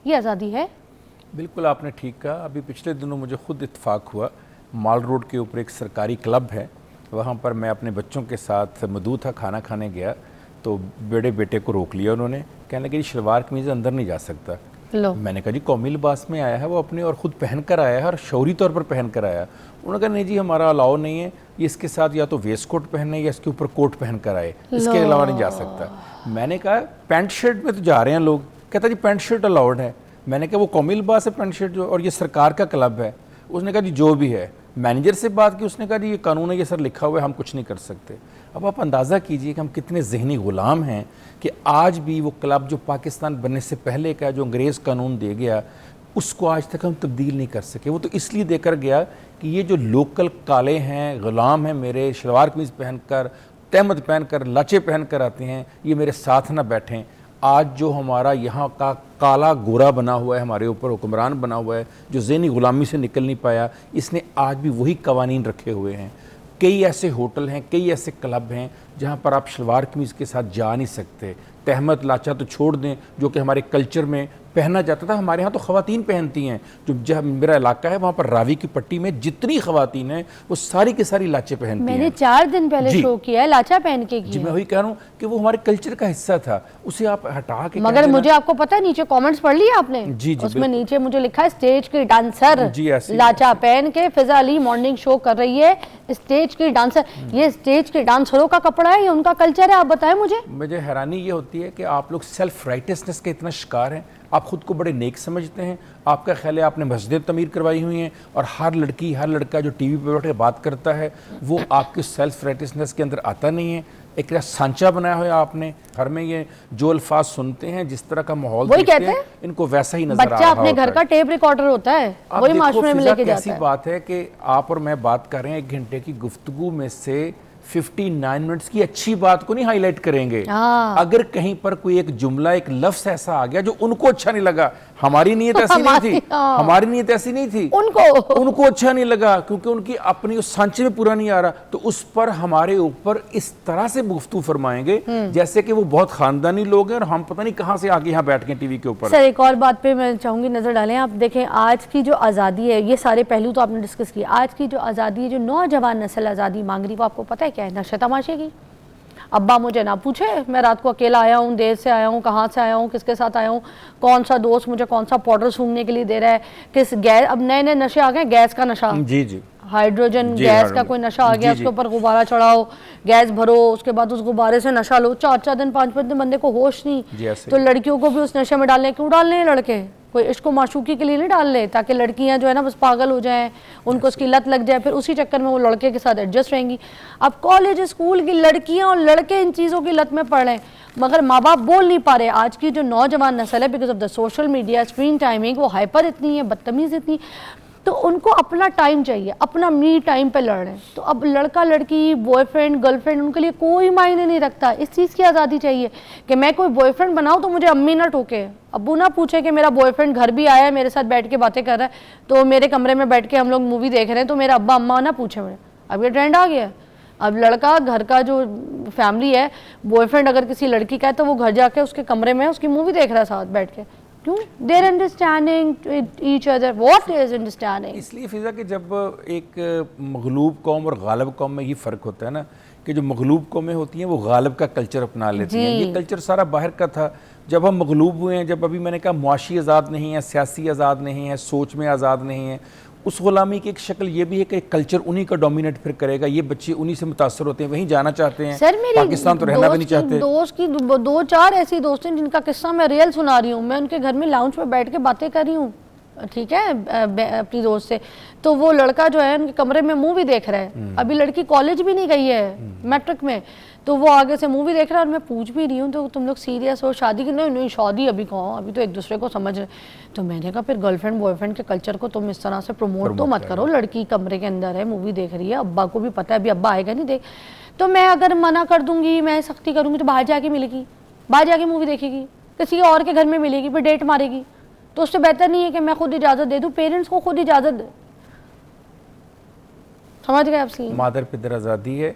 یہ آزادی ہے؟ بالکل آپ نے ٹھیک کہا. ابھی پچھلے دنوں مجھے خود اتفاق ہوا، مال روڈ کے اوپر ایک سرکاری کلب ہے، وہاں پر میں اپنے بچوں کے ساتھ مدعو تھا، کھانا کھانے گیا تو بڑے بیٹے کو روک لیا انہوں نے. کہنے لگے جی شلوار قمیض اندر نہیں جا سکتا. میں نے کہا جی قومی لباس میں آیا ہے، وہ اپنے اور خود پہن کر آیا ہے اور شعوری طور پر پہن کر آیا. انہوں نے کہا نہیں جی ہمارا الاؤ نہیں ہے، یہ اس کے ساتھ یا تو ویسٹ کوٹ پہنے یا اس کے اوپر کوٹ پہن کر آئے، اس کے علاوہ نہیں جا سکتا. میں نے کہا پینٹ شرٹ میں تو جا رہے ہیں لوگ. کہتا جی پینٹ شرٹ الاؤڈ ہے. میں نے کہا وہ قومی لباس ہے پینٹ شرٹ جو، اور یہ سرکار کا کلب ہے. اس نے کہا جی جو بھی ہے. مینیجر سے بات کی، اس نے کہا جی یہ قانون ہے، یہ سر لکھا ہوا ہے، ہم کچھ نہیں کر سکتے. اب آپ اندازہ کیجئے کہ ہم کتنے ذہنی غلام ہیں کہ آج بھی وہ کلب جو پاکستان بننے سے پہلے کا جو انگریز قانون دے گیا اس کو آج تک ہم تبدیل نہیں کر سکے. وہ تو اس لیے دے کر گیا کہ یہ جو لوکل کالے ہیں، غلام ہیں میرے، شلوار قمیض پہن کر، تہمت پہن کر، لاچے پہن کر آتے ہیں، یہ میرے ساتھ نہ بیٹھیں. آج جو ہمارا یہاں کا کالا گورا بنا ہوا ہے، ہمارے اوپر حکمران بنا ہوا ہے، جو ذہنی غلامی سے نکل نہیں پایا، اس نے آج بھی وہی قوانین رکھے ہوئے ہیں. کئی ایسے ہوٹل ہیں، کئی ایسے کلب ہیں جہاں پر آپ شلوار قمیض کے ساتھ جا نہیں سکتے. تہمت لاچا تو چھوڑ دیں، جو کہ ہمارے کلچر میں پہنا جاتا تھا. ہمارے ہاں تو خواتین پہنتی ہیں. جو جہاں میرا علاقہ ہے وہاں پر راوی کی پٹی میں جتنی خواتین ہیں وہ ساری کی ساری لاچے پہنتی ہیں. میں نے 4 دن پہلے شو کیا ہے لاچا پہن کے کیا. جی میں وہی کہہ رہا ہوں کہ وہ ہمارے کلچر کا حصہ تھا، اسے آپ ہٹا کے. مگر مجھے آپ کو پتا ہے نیچے کامنٹس پڑھ لیے آپ نے؟ جی اس میں نیچے مجھے لکھا ہے اسٹیج کی ڈانسر لاچا پہن کے فضا علی مارننگ شو کر رہی ہے. اسٹیج کی ڈانسر، یہ اسٹیج کی ڈانسروں کا کپڑا ہے، یہ ان کا کلچر ہے؟ آپ بتائیں مجھے. مجھے حیرانی یہ ہوتی ہے کہ آپ لوگ سیلف رائٹسنس کے اتنا شکار ہیں. آپ خود کو بڑے نیک سمجھتے ہیں. آپ کا خیال ہے آپ نے مسجدیں تعمیر کروائی ہوئی ہیں، اور ہر لڑکی ہر لڑکا جو ٹی وی پہ بیٹھ کے بات کرتا ہے وہ آپ کے سیلف رائٹسنس کے اندر آتا نہیں ہے. ایک سانچہ بنایا ہوا ہے آپ نے گھر میں, یہ جو الفاظ سنتے ہیں, جس طرح کا ماحول وہی دیکھتے کہتے ہیں, ان کو ویسا ہی نظر آ رہا بچہ ہوتا ہے. اپنے گھر کا ٹیپ ریکارڈر ہوتا ہے, وہی معاشرے میں لے کے جاتا ایسی ہے. بات ہے کہ آپ اور میں بات کر رہے ہیں 1 گھنٹے کی گفتگو میں سے 59 منٹس کی اچھی بات کو نہیں ہائی لائٹ کریں گے. اگر کہیں پر کوئی ایک جملہ, ایک لفظ ایسا آ گیا جو ان کو اچھا نہیں لگا, ہماری نیت ایسی نہیں تھی, ہماری نیت ایسی نہیں تھی, ان کو اچھا نہیں لگا کیونکہ ان کی اپنی اس سانچے میں پورا نہیں آ رہا, تو اس پر ہمارے اوپر اس طرح سے گفتگو فرمائیں گے جیسے کہ وہ بہت خاندانی لوگ ہیں اور ہم پتہ نہیں کہاں سے آگے یہاں بیٹھ کے ٹی وی کے اوپر. سر ایک اور بات پہ میں چاہوں گی نظر ڈالیں. آپ دیکھیں آج کی جو آزادی ہے, یہ سارے پہلو تو آپ نے ڈسکس کیا, آج کی جو آزادی ہے, جو نوجوان نسل آزادی مانگ رہی, وہ آپ کو پتہ ہے کیا ہے؟ نشے تماشے کی. ابا مجھے نہ پوچھے, میں رات کو اکیلا آیا ہوں, دیر سے آیا ہوں, کہاں سے آیا ہوں, کس کے ساتھ آیا ہوں, کون سا دوست مجھے کون سا پاؤڈر سونگنے کے لیے دے رہا ہے, کس گیس, اب نئے نئے نشے آ گئے, گیس کا نشہ, جی جی, ہائیڈروجن گیس کا کوئی نشہ آ گیا, اس کے اوپر غبارہ چڑھاؤ, گیس بھرو, اس کے بعد اس غبارے سے نشہ لو, 4 دن 5 دن بندے کو ہوش نہیں. تو لڑکیوں کو بھی اس نشے میں ڈالنے, کیوں ڈالنے ہیں لڑکے؟ کوئی عشق و معشوقی کے لیے نہیں ڈال لے تاکہ لڑکیاں جو ہے نا بس پاگل ہو جائیں, ان کو اس کی لت لگ جائے, پھر اسی چکر میں وہ لڑکے کے ساتھ ایڈجسٹ رہیں گی. اب کالج اسکول کی لڑکیاں اور لڑکے ان چیزوں کی لت میں پڑ رہے ہیں, مگر ماں باپ بول نہیں پا رہے. آج کی جو نوجوان نسل ہے, because of the social media, screen timing, وہ ہائپر اتنی ہے, بدتمیز اتنی, تو ان کو اپنا ٹائم چاہیے, اپنا می ٹائم پہ لڑ رہے ہیں. تو اب لڑکا لڑکی, بوائے فرینڈ گرل فرینڈ, ان کے لیے کوئی معنی نہیں رکھتا. اس چیز کی آزادی چاہیے کہ میں کوئی بوائے فرینڈ بناؤں تو مجھے امی نہ ٹوکے, ابو نہ پوچھے کہ میرا بوائے فرینڈ گھر بھی آیا ہے, میرے ساتھ بیٹھ کے باتیں کر رہا ہے, تو میرے کمرے میں بیٹھ کے ہم لوگ مووی دیکھ رہے ہیں, تو میرا ابا اماں نہ پوچھے مجھے. اب یہ ٹرینڈ آ گیا ہے. اب لڑکا گھر کا جو فیملی ہے, بوائے فرینڈ اگر کسی لڑکی کا ہے تو وہ گھر جا کے اس کے کمرے میں اس کی مووی دیکھ رہا ہے ساتھ بیٹھ کے. کیوں؟ There understanding each other. What is understanding? اس لیے فضا کہ جب ایک مغلوب قوم اور غالب قوم میں یہ فرق ہوتا ہے نا, کہ جو مغلوب قومیں ہوتی ہیں وہ غالب کا کلچر اپنا لیتی ہیں. یہ کلچر سارا باہر کا تھا. جب ہم مغلوب ہوئے ہیں, جب ابھی میں نے کہا معاشی آزاد نہیں ہے, سیاسی آزاد نہیں ہے, سوچ میں آزاد نہیں ہے, اس غلامی کی ایک شکل یہ بھی ہے کہ کلچر انہی کا ڈومینیٹ پھر کرے گا. یہ بچے انہی سے متاثر ہوتے ہیں, وہیں جانا چاہتے ہیں, پاکستان تو رہنا بھی نہیں چاہتے. دوست کی 2-4 ایسی دوست ہیں جن کا قصہ میں ریئل سنا رہی ہوں. میں ان کے گھر میں لاؤنج پہ بیٹھ کے باتیں کر رہی ہوں, ٹھیک ہے, اپنی دوست سے. تو وہ لڑکا جو ہے ان کے کمرے میں مووی دیکھ رہا ہے, ابھی لڑکی کالج بھی نہیں گئی ہے, میٹرک میں, تو وہ آگے سے مووی دیکھ رہا ہے. اور میں پوچھ بھی رہی ہوں تو تم لوگ سیریس ہو شادی کی؟ نہیں شادی ابھی کہاں, ابھی تو ایک دوسرے کو سمجھ رہے. تو میں نے کہا پھر گرل فرینڈ بوائے فرینڈ کے کلچر کو تم اس طرح سے پروموٹ تو مت کرو. لڑکی کمرے کے اندر ہے, مووی دیکھ رہی ہے, ابا کو بھی پتہ ہے ابھی ابا آئے گا نہیں دیکھ. تو میں اگر منع کر دوں گی, میں سختی کروں گی, تو باہر جا کے ملے گی, باہر جا کے مووی دیکھے گی, کسی اور کے گھر میں ملے گی, پھر ڈیٹ مارے گی. تو اس سے بہتر نہیں ہے کہ میں خود اجازت دے دوں, پیرنٹس کو خود اجازت دے. سمجھ گئے آپ؟ مادر پدر آزادی ہے.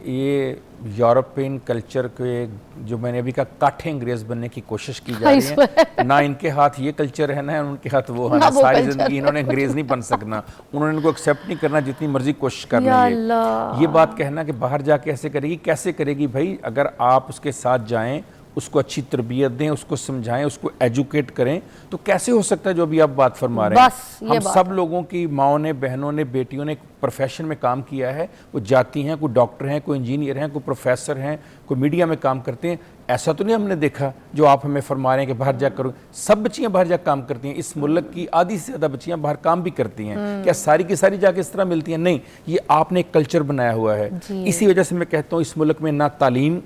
یہ یورپین کلچر کے جو میں نے ابھی کہا کاٹھے انگریز بننے کی کوشش کی جا رہی ہے. نہ ان کے ہاتھ یہ کلچر ہے, نہ ان کے ہاتھ وہ ہے. ساری زندگی انہوں نے انگریز نہیں بن سکنا, انہوں نے ان کو ایکسیپٹ نہیں کرنا جتنی مرضی کوشش کر لیں گے. یہ بات کہنا کہ باہر جا کے ایسے کرے گی, کیسے کرے گی بھائی؟ اگر آپ اس کے ساتھ جائیں, اس کو اچھی تربیت دیں, اس کو سمجھائیں, اس کو ایجوکیٹ کریں, تو کیسے ہو سکتا ہے جو ابھی آپ بات فرما رہے ہیں. ہم سب لوگوں کی ماؤں نے, بہنوں نے, بیٹیوں نے پروفیشن میں کام کیا ہے, وہ جاتی ہیں, کوئی ڈاکٹر ہیں, کوئی انجینئر ہیں, کوئی پروفیسر ہیں, کوئی میڈیا میں کام کرتے ہیں. ایسا تو نہیں ہم نے دیکھا جو آپ ہمیں فرما رہے ہیں کہ باہر جا کرو. سب بچیاں باہر جا کام کرتی ہیں. اس ملک کی آدھی سے زیادہ بچیاں باہر کام بھی کرتی ہیں. کیا ساری کی ساری جا کے اس طرح ملتی ہیں؟ نہیں, یہ آپ نے ایک کلچر بنایا ہوا ہے. اسی وجہ سے میں کہتا ہوں اس ملک میں نہ تعلیم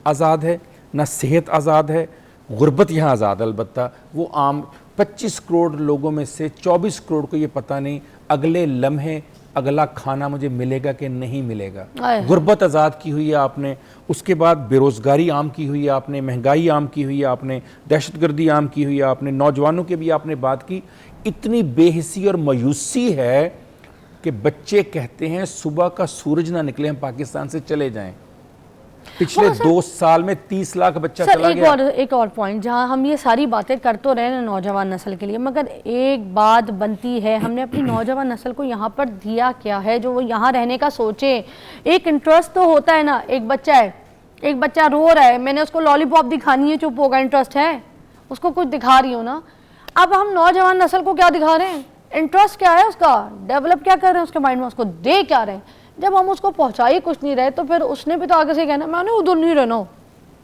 آزاد ہے, نہ صحت آزاد ہے, غربت یہاں آزاد. البتہ وہ عام 25 کروڑ لوگوں میں سے 24 کروڑ کو یہ پتہ نہیں اگلے لمحے اگلا کھانا مجھے ملے گا کہ نہیں ملے گا. غربت آزاد کی ہوئی ہے آپ نے, اس کے بعد بے روزگاری عام کی ہوئی ہے آپ نے, مہنگائی عام کی ہوئی ہے آپ نے, دہشت گردی عام کی ہوئی ہے آپ نے, نوجوانوں کے بھی آپ نے بات کی. اتنی بے حسی اور مایوسی ہے کہ بچے کہتے ہیں صبح کا سورج نہ نکلے ہم پاکستان سے چلے جائیں. پچھلے 2 سال میں 30 لاکھ بچہ چلا گیا. ایک اور پوائنٹ, جہاں ہم یہ ساری باتیں کر تو رہے ہیں نوجوان نسل کے لیے, مگر ایک بات بنتی ہے, ہم نے اپنی نوجوان نسل کو یہاں پر دیا کیا ہے جو وہ یہاں رہنے کا سوچے. ایک انٹرسٹ تو ہوتا ہے نا. ایک بچہ ہے, ایک بچہ رو رہا ہے, میں نے اس کو لالی پاپ دکھانی ہے, چپ ہوگا, انٹرسٹ ہے, اس کو کچھ دکھا رہی ہوں نا. اب ہم نوجوان نسل کو کیا دکھا رہے ہیں؟ انٹرسٹ کیا ہے اس کا, ڈیولپ کیا کر رہے ہیں اس کے مائنڈ میں, اس کو دے کیا رہے ہیں. جب ہم اس کو پہنچا ہی کچھ نہیں رہے تو پھر اس نے بھی تو آگے سے کہنا میں نے ادھر نہیں رہنا.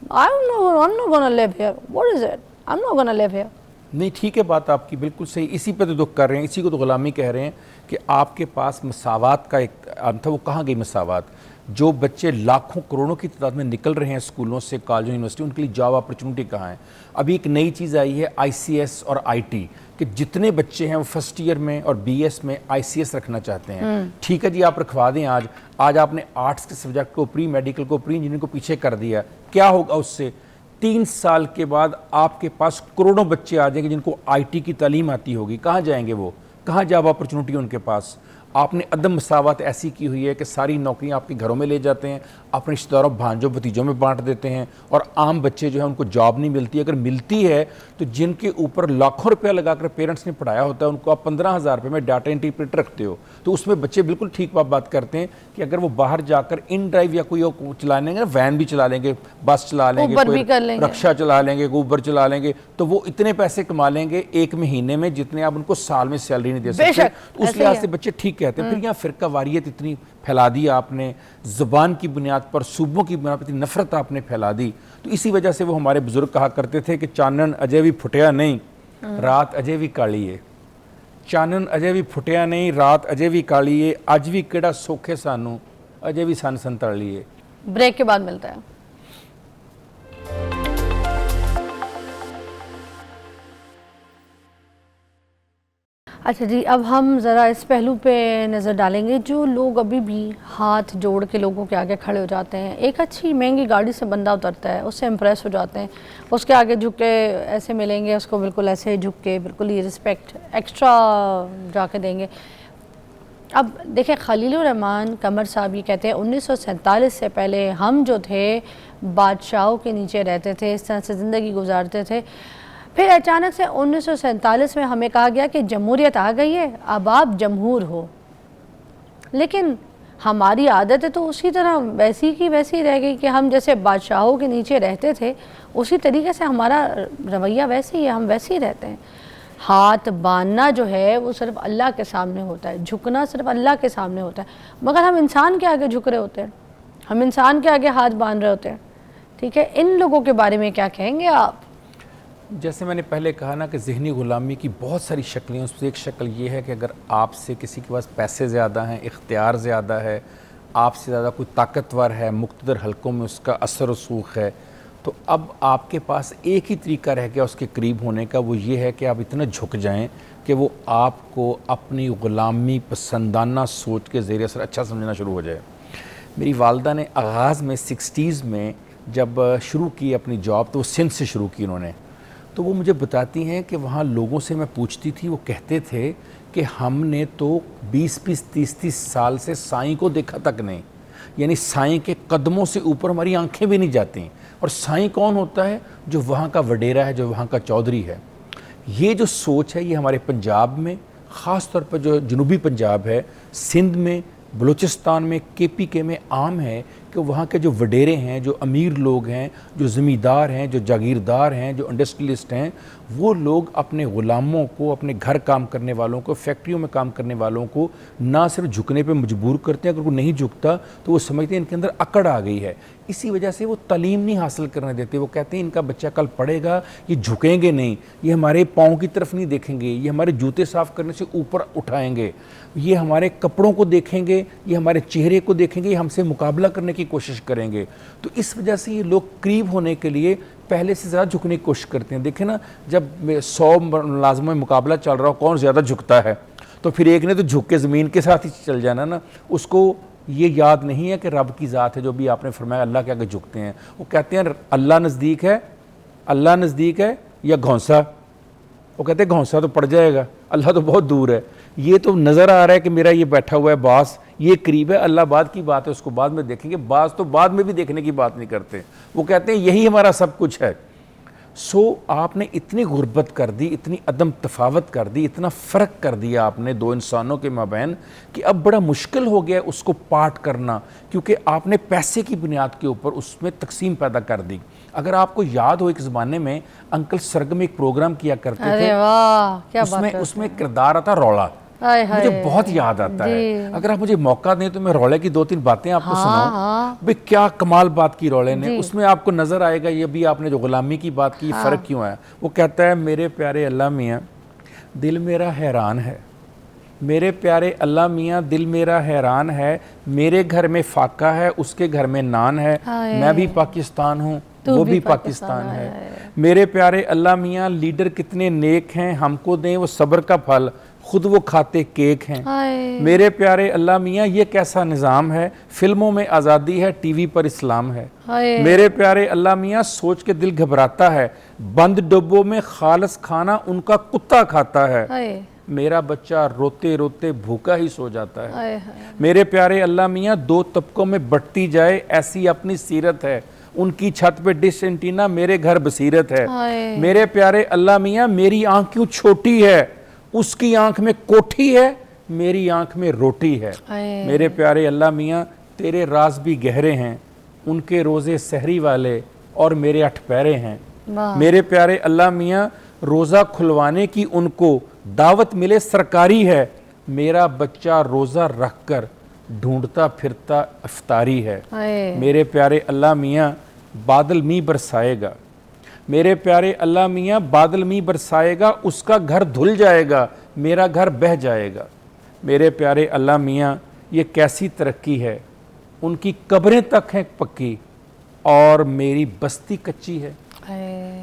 I'm not gonna live here. What is it? I'm not gonna live here. نہیں ٹھیک ہے بات آپ کی بالکل صحیح. اسی پہ تو دکھ کر رہے ہیں, اسی کو تو غلامی کہہ رہے ہیں کہ آپ کے پاس مساوات کا ایک عام تھا, وہ کہاں گئی مساوات؟ جو بچے لاکھوں کروڑوں کی تعداد میں نکل رہے ہیں اسکولوں سے, کالجوں, یونیورسٹی, ان کے لیے جاب اپرچونٹی کہاں ہے؟ ابھی ایک نئی چیز آئی ہے آئی سی ایس اور آئی ٹی, کہ جتنے بچے ہیں وہ فرسٹ ایئر میں اور بی ایس میں آئی سی ایس رکھنا چاہتے ہیں. ٹھیک ہے جی آپ رکھوا دیں, آج آپ نے آرٹس کے سبجیکٹ کو, پری میڈیکل کو, پری انجینئرنگ کو پیچھے کر دیا, کیا ہوگا اس سے؟ 3 سال کے بعد آپ کے پاس کروڑوں بچے آ جائیں گے جن کو آئی ٹی کی تعلیم آتی ہوگی, کہاں جائیں گے وہ؟ کہاں جاب اپرچونٹی ان کے پاس؟ آپ نے عدم مساوات ایسی کی ہوئی ہے کہ ساری نوکریاں آپ کے گھروں میں لے جاتے ہیں, اپنے رشتہ داروں, بھانجوں, بھتیجوں میں بانٹ دیتے ہیں, اور عام بچے جو ہیں ان کو جاب نہیں ملتی. اگر ملتی ہے تو جن کے اوپر لاکھوں روپیہ لگا کر پیرنٹس نے پڑھایا ہوتا ہے, ان کو آپ 15,000 روپے میں ڈاٹا انٹرپریٹر رکھتے ہو, تو اس میں بچے بالکل ٹھیک بات کرتے ہیں کہ اگر وہ باہر جا کر ان ڈرائیو یا کوئی چلا لیں گے, وین بھی چلا لیں گے, بس چلا لیں گے, رکشہ چلا لیں گے, اوبر چلا لیں گے, تو وہ اتنے پیسے کما لیں گے ایک مہینے میں جتنے آپ ان کو سال میں سیلری نہیں دے سکتے. اس لحاظ سے بچے ٹھیک کہتے ہیں. پھر یہاں فرقہ واریت اتنی پھیلا دی آپ نے, زبان کی بنیاد پر, صوبوں کی بنیاد پر اتنی نفرت آپ نے پھیلا دی. تو اسی وجہ سے وہ ہمارے بزرگ کہا کرتے تھے کہ چانن اجے بھی پھٹیا نہیں, رات اجے بھی کالی ہے. چانن اجے بھی پھٹیا نہیں, رات اجے بھی کالی ہے, اج بھی کیڑا سوکھے سانو, اجے بھی سن سنتالی ہے. بریک کے بعد ملتا ہے. اچھا جی, اب ہم ذرا اس پہلو پہ نظر ڈالیں گے. جو لوگ ابھی بھی ہاتھ جوڑ کے لوگوں کے آگے کھڑے ہو جاتے ہیں, ایک اچھی مہنگی گاڑی سے بندہ اترتا ہے, اس سے امپریس ہو جاتے ہیں, اس کے آگے جھک کے ایسے ملیں گے, اس کو بالکل ایسے جھک کے بالکل ہی رسپیکٹ ایکسٹرا جا کے دیں گے. اب دیکھیں, خلیل الرحمن قمر صاحب یہ کہتے ہیں 1947 سے پہلے ہم جو تھے بادشاہوں کے نیچے رہتے تھے, اس طرح سے زندگی گزارتے تھے. پھر اچانک سے 1947 میں ہمیں کہا گیا کہ جمہوریت آ گئی ہے, اب آپ جمہور ہو. لیکن ہماری عادت ہے تو اسی طرح ویسی کی ویسی رہ گئی کہ ہم جیسے بادشاہوں کے نیچے رہتے تھے اسی طریقے سے ہمارا رویہ ویسے ہی ہے, ہم ویسے ہی رہتے ہیں. ہاتھ باندھنا جو ہے وہ صرف اللہ کے سامنے ہوتا ہے, جھکنا صرف اللہ کے سامنے ہوتا ہے, مگر ہم انسان کے آگے جھک رہے ہوتے ہیں, ہم انسان کے آگے ہاتھ باندھ رہے ہوتے ہیں. ٹھیک ہے, ان لوگوں کے بارے میں کیا کہیں گے آپ؟ جیسے میں نے پہلے کہا نا کہ ذہنی غلامی کی بہت ساری شکلیں, اس سے ایک شکل یہ ہے کہ اگر آپ سے کسی کے پاس پیسے زیادہ ہیں, اختیار زیادہ ہے, آپ سے زیادہ کوئی طاقتور ہے, مقتدر حلقوں میں اس کا اثر و رسوخ ہے, تو اب آپ کے پاس ایک ہی طریقہ رہ گیا اس کے قریب ہونے کا, وہ یہ ہے کہ آپ اتنا جھک جائیں کہ وہ آپ کو اپنی غلامی پسندانہ سوچ کے زیر اثر اچھا سمجھنا شروع ہو جائے. میری والدہ نے آغاز میں 60s میں جب شروع کی اپنی جاب, تو وہ سندھ سے شروع کی انہوں نے, تو وہ مجھے بتاتی ہیں کہ وہاں لوگوں سے میں پوچھتی تھی, وہ کہتے تھے کہ ہم نے تو 20-20, 30-30 سال سے سائیں کو دیکھا تک نہیں, یعنی سائیں کے قدموں سے اوپر ہماری آنکھیں بھی نہیں جاتی. اور سائیں کون ہوتا ہے؟ جو وہاں کا وڈیرا ہے, جو وہاں کا چودھری ہے. یہ جو سوچ ہے یہ ہمارے پنجاب میں, خاص طور پر جو جنوبی پنجاب ہے, سندھ میں, بلوچستان میں, کے پی کے میں عام ہے کہ وہاں کے جو وڈیرے ہیں, جو امیر لوگ ہیں, جو زمیندار ہیں, جو جاگیردار ہیں, جو انڈسٹریلسٹ ہیں, وہ لوگ اپنے غلاموں کو, اپنے گھر کام کرنے والوں کو, فیکٹریوں میں کام کرنے والوں کو نہ صرف جھکنے پہ مجبور کرتے ہیں, اگر وہ نہیں جھکتا تو وہ سمجھتے ہیں ان کے اندر اکڑ آ گئی ہے. اسی وجہ سے وہ تعلیم نہیں حاصل کرنے دیتے. وہ کہتے ہیں ان کا بچہ کل پڑھے گا, یہ جھکیں گے نہیں, یہ ہمارے پاؤں کی طرف نہیں دیکھیں گے, یہ ہمارے جوتے صاف کرنے سے اوپر اٹھائیں گے, یہ ہمارے کپڑوں کو دیکھیں گے, یہ ہمارے چہرے کو دیکھیں گے, یہ ہم سے مقابلہ کرنے کی کوشش کریں گے. تو اس وجہ سے یہ لوگ قریب ہونے کے لیے پہلے سے زیادہ جھکنے کی کوشش کرتے ہیں. دیکھیں نا, جب 100 ملازموں میں مقابلہ چل رہا ہو, کون زیادہ جھکتا ہے, تو پھر ایک نے تو جھک کے زمین کے ساتھ ہی چل جانا نا. اس کو یہ یاد نہیں ہے کہ رب کی ذات ہے, جو بھی آپ نے فرمایا اللہ کے آگے جھکتے ہیں. وہ کہتے ہیں اللہ نزدیک ہے, اللہ نزدیک ہے یا گھونسا. وہ کہتے ہیں گھونسا تو پڑ جائے گا, اللہ تو بہت دور ہے. یہ تو نظر آ رہا ہے کہ میرا یہ بیٹھا ہوا ہے باس, یہ قریب ہے, اللہ بعد کی بات ہے, اس کو بعد میں دیکھیں گے. باس تو بعد میں بھی دیکھنے کی بات نہیں کرتے. وہ کہتے ہیں یہی ہمارا سب کچھ ہے. سو آپ نے اتنی غربت کر دی, اتنی عدم تفاوت کر دی, اتنا فرق کر دیا آپ نے دو انسانوں کے مابین کہ اب بڑا مشکل ہو گیا اس کو پارٹ کرنا, کیونکہ آپ نے پیسے کی بنیاد کے اوپر اس میں تقسیم پیدا کر دی. اگر آپ کو یاد ہو, ایک زمانے میں انکل سرگم ایک پروگرام کیا کرتے تھے, اس میں کردار آتا رولا. ہائے ہائے مجھے بہت یاد آتا ہے. اگر آپ مجھے موقع دیں تو میں رولے کی 2-3 باتیں آپ کو سناؤں. بھئی کیا کمال بات کی رولے نے. اس میں آپ کو نظر آئے گا یہ بھی آپ نے جو غلامی کی بات کی فرق کیوں آیا. وہ کہتا ہے میرے پیارے اللہ میاں دل میرا حیران ہے, میرے پیارے اللہ میاں دل میرا حیران ہے, میرے گھر میں فاقہ ہے اس کے گھر میں نان ہے, میں بھی پاکستان ہوں وہ بھی پاکستان ہے. میرے پیارے اللہ میاں لیڈر کتنے نیک ہیں, ہم کو دیں وہ صبر کا پھل, خود وہ کھاتے کیک ہیں. میرے پیارے اللہ میاں یہ کیسا نظام ہے, فلموں میں آزادی ہے ٹی وی پر اسلام ہے. میرے پیارے اللہ میاں سوچ کے دل گھبراتا ہے, بند ڈبوں میں خالص کھانا ان کا کتا کھاتا ہے. میرا بچہ روتے روتے بھوکا ہی سو جاتا ہے. میرے پیارے اللہ میاں 2 طبقوں میں بٹتی جائے ایسی اپنی سیرت ہے, ان کی چھت پہ ڈش اینٹینا میرے گھر بصیرت ہے. میرے پیارے اللہ میاں میری آنکھ کیوں چھوٹی ہے, اس کی آنکھ میں کوٹھی ہے میری آنکھ میں روٹی ہے. میرے پیارے اللہ میاں تیرے راز بھی گہرے ہیں, ان کے روزے سحری والے اور میرے 8 پیرے ہیں. میرے پیارے اللہ میاں روزہ کھلوانے کی ان کو دعوت ملے سرکاری ہے, میرا بچہ روزہ رکھ کر ڈھونڈتا پھرتا افطاری ہے. میرے پیارے اللہ میاں بادل می برسائے گا, میرے پیارے اللہ میاں بادل می برسائے گا, اس کا گھر دھل جائے گا میرا گھر بہہ جائے گا. میرے پیارے اللہ میاں یہ کیسی ترقی ہے, ان کی قبریں تک ہیں پکی اور میری بستی کچی ہے.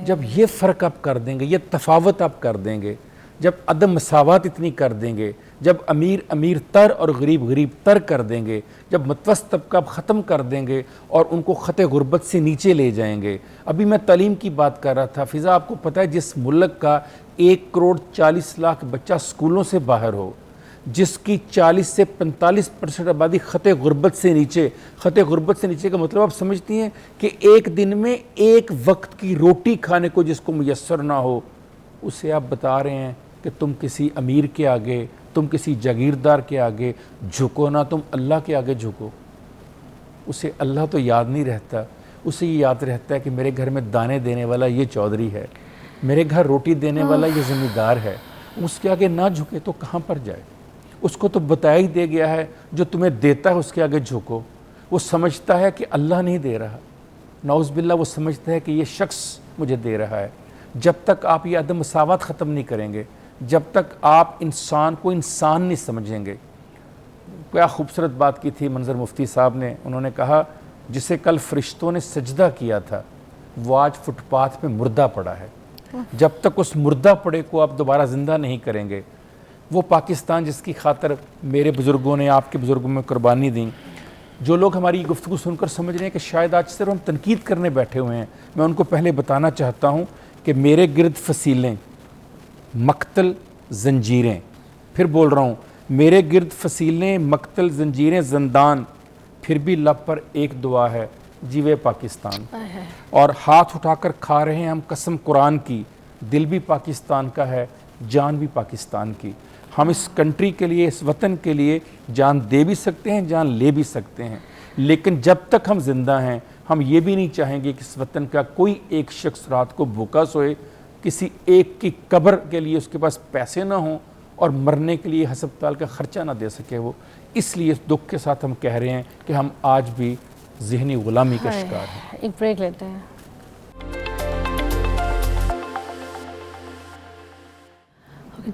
جب یہ فرق آپ کر دیں گے, یہ تفاوت آپ کر دیں گے, جب عدم مساوات اتنی کر دیں گے, جب امیر امیر تر اور غریب غریب تر کر دیں گے, جب متوسط طبقہ ختم کر دیں گے اور ان کو خط غربت سے نیچے لے جائیں گے. ابھی میں تعلیم کی بات کر رہا تھا. فضا آپ کو پتہ ہے جس ملک کا 1 کروڑ 40 لاکھ بچہ سکولوں سے باہر ہو, جس کی 40 سے 45% آبادی خط غربت سے نیچے, خط غربت سے نیچے کا مطلب آپ سمجھتی ہیں کہ ایک دن میں 1 وقت کی روٹی کھانے کو جس کو میسر نہ ہو, اسے آپ بتا رہے ہیں کہ تم کسی امیر کے آگے, تم کسی جاگیردار کے آگے جھکو نہ, تم اللہ کے آگے جھکو. اسے اللہ تو یاد نہیں رہتا, اسے یہ یاد رہتا ہے کہ میرے گھر میں دانے دینے والا یہ چودھری ہے, میرے گھر روٹی دینے والا یہ زمیندار ہے. اس کے آگے نہ جھکے تو کہاں پر جائے. اس کو تو بتایا ہی دے گیا ہے جو تمہیں دیتا ہے اس کے آگے جھکو. وہ سمجھتا ہے کہ اللہ نہیں دے رہا, نعوذ باللہ وہ سمجھتا ہے کہ یہ شخص مجھے دے رہا ہے. جب تک آپ یہ عدم مساوات ختم نہیں کریں گے, جب تک آپ انسان کو انسان نہیں سمجھیں گے. کیا خوبصورت بات کی تھی منظر مفتی صاحب نے, انہوں نے کہا جسے کل فرشتوں نے سجدہ کیا تھا وہ آج فٹ پاتھ پہ مردہ پڑا ہے. جب تک اس مردہ پڑے کو آپ دوبارہ زندہ نہیں کریں گے, وہ پاکستان جس کی خاطر میرے بزرگوں نے آپ کے بزرگوں میں قربانی دیں, جو لوگ ہماری گفتگو سن کر سمجھ رہے ہیں کہ شاید آج صرف ہم تنقید کرنے بیٹھے ہوئے ہیں, میں ان کو پہلے بتانا چاہتا ہوں کہ میرے گرد فصیلیں, مقتل, زنجیریں, پھر بول رہا ہوں میرے گرد فصیلیں, مقتل, زنجیریں, زندان, پھر بھی لب پر ایک دعا ہے, جیوے پاکستان. اور ہاتھ اٹھا کر کھا رہے ہیں ہم قسم قرآن کی, دل بھی پاکستان کا ہے, جان بھی پاکستان کی. ہم اس کنٹری کے لیے, اس وطن کے لیے جان دے بھی سکتے ہیں, جان لے بھی سکتے ہیں, لیکن جب تک ہم زندہ ہیں ہم یہ بھی نہیں چاہیں گے کہ اس وطن کا کوئی ایک شخص رات کو بھوکا سوئے, کسی ایک کی قبر کے لیے اس کے پاس پیسے نہ ہوں اور مرنے کے لیے ہسپتال کا خرچہ نہ دے سکے وہ. اس لیے اس دکھ کے ساتھ ہم کہہ رہے ہیں کہ ہم آج بھی ذہنی غلامی کا شکار ہیں. ایک بریک لیتے ہیں.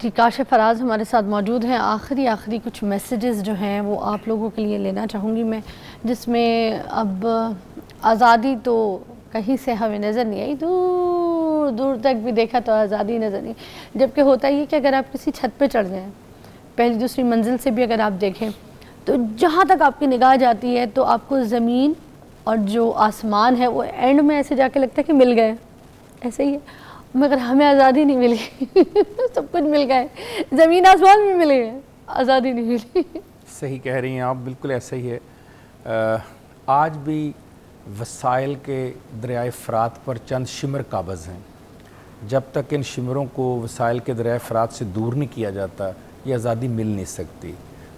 جی کاشف فراز ہمارے ساتھ موجود ہیں. آخری کچھ میسیجز جو ہیں وہ آپ لوگوں کے لیے لینا چاہوں گی میں, جس میں اب آزادی تو کہیں سے ہمیں نظر نہیں آئی, دور دور تک بھی دیکھا تو آزادی نظر نہیں, جبکہ ہوتا یہ کہ اگر آپ کسی چھت پہ چڑھ جائیں, پہلی دوسری منزل سے بھی اگر آپ دیکھیں تو جہاں تک آپ کی نگاہ جاتی ہے تو آپ کو زمین اور جو آسمان ہے وہ اینڈ میں ایسے جا کے لگتا ہے کہ مل گئے, ایسے ہی ہے. مگر ہمیں آزادی نہیں ملی, سب کچھ مل گئے, زمین آسمان بھی مل گئے, آزادی نہیں ملی. صحیح کہہ رہی ہیں آپ, بالکل ایسا ہی ہے. آج بھی وسائل کے دریائے فرات پر چند شمر قابض ہیں. جب تک ان شمروں کو وسائل کے دریائے فرات سے دور نہیں کیا جاتا یہ آزادی مل نہیں سکتی.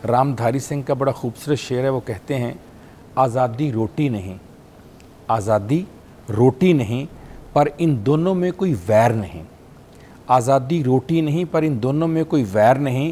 رام دھاری سنگھ کا بڑا خوبصورت شعر ہے, وہ کہتے ہیں آزادی روٹی نہیں, آزادی روٹی نہیں پر ان دونوں میں کوئی ویر نہیں. آزادی روٹی نہیں پر ان دونوں میں کوئی ویر نہیں,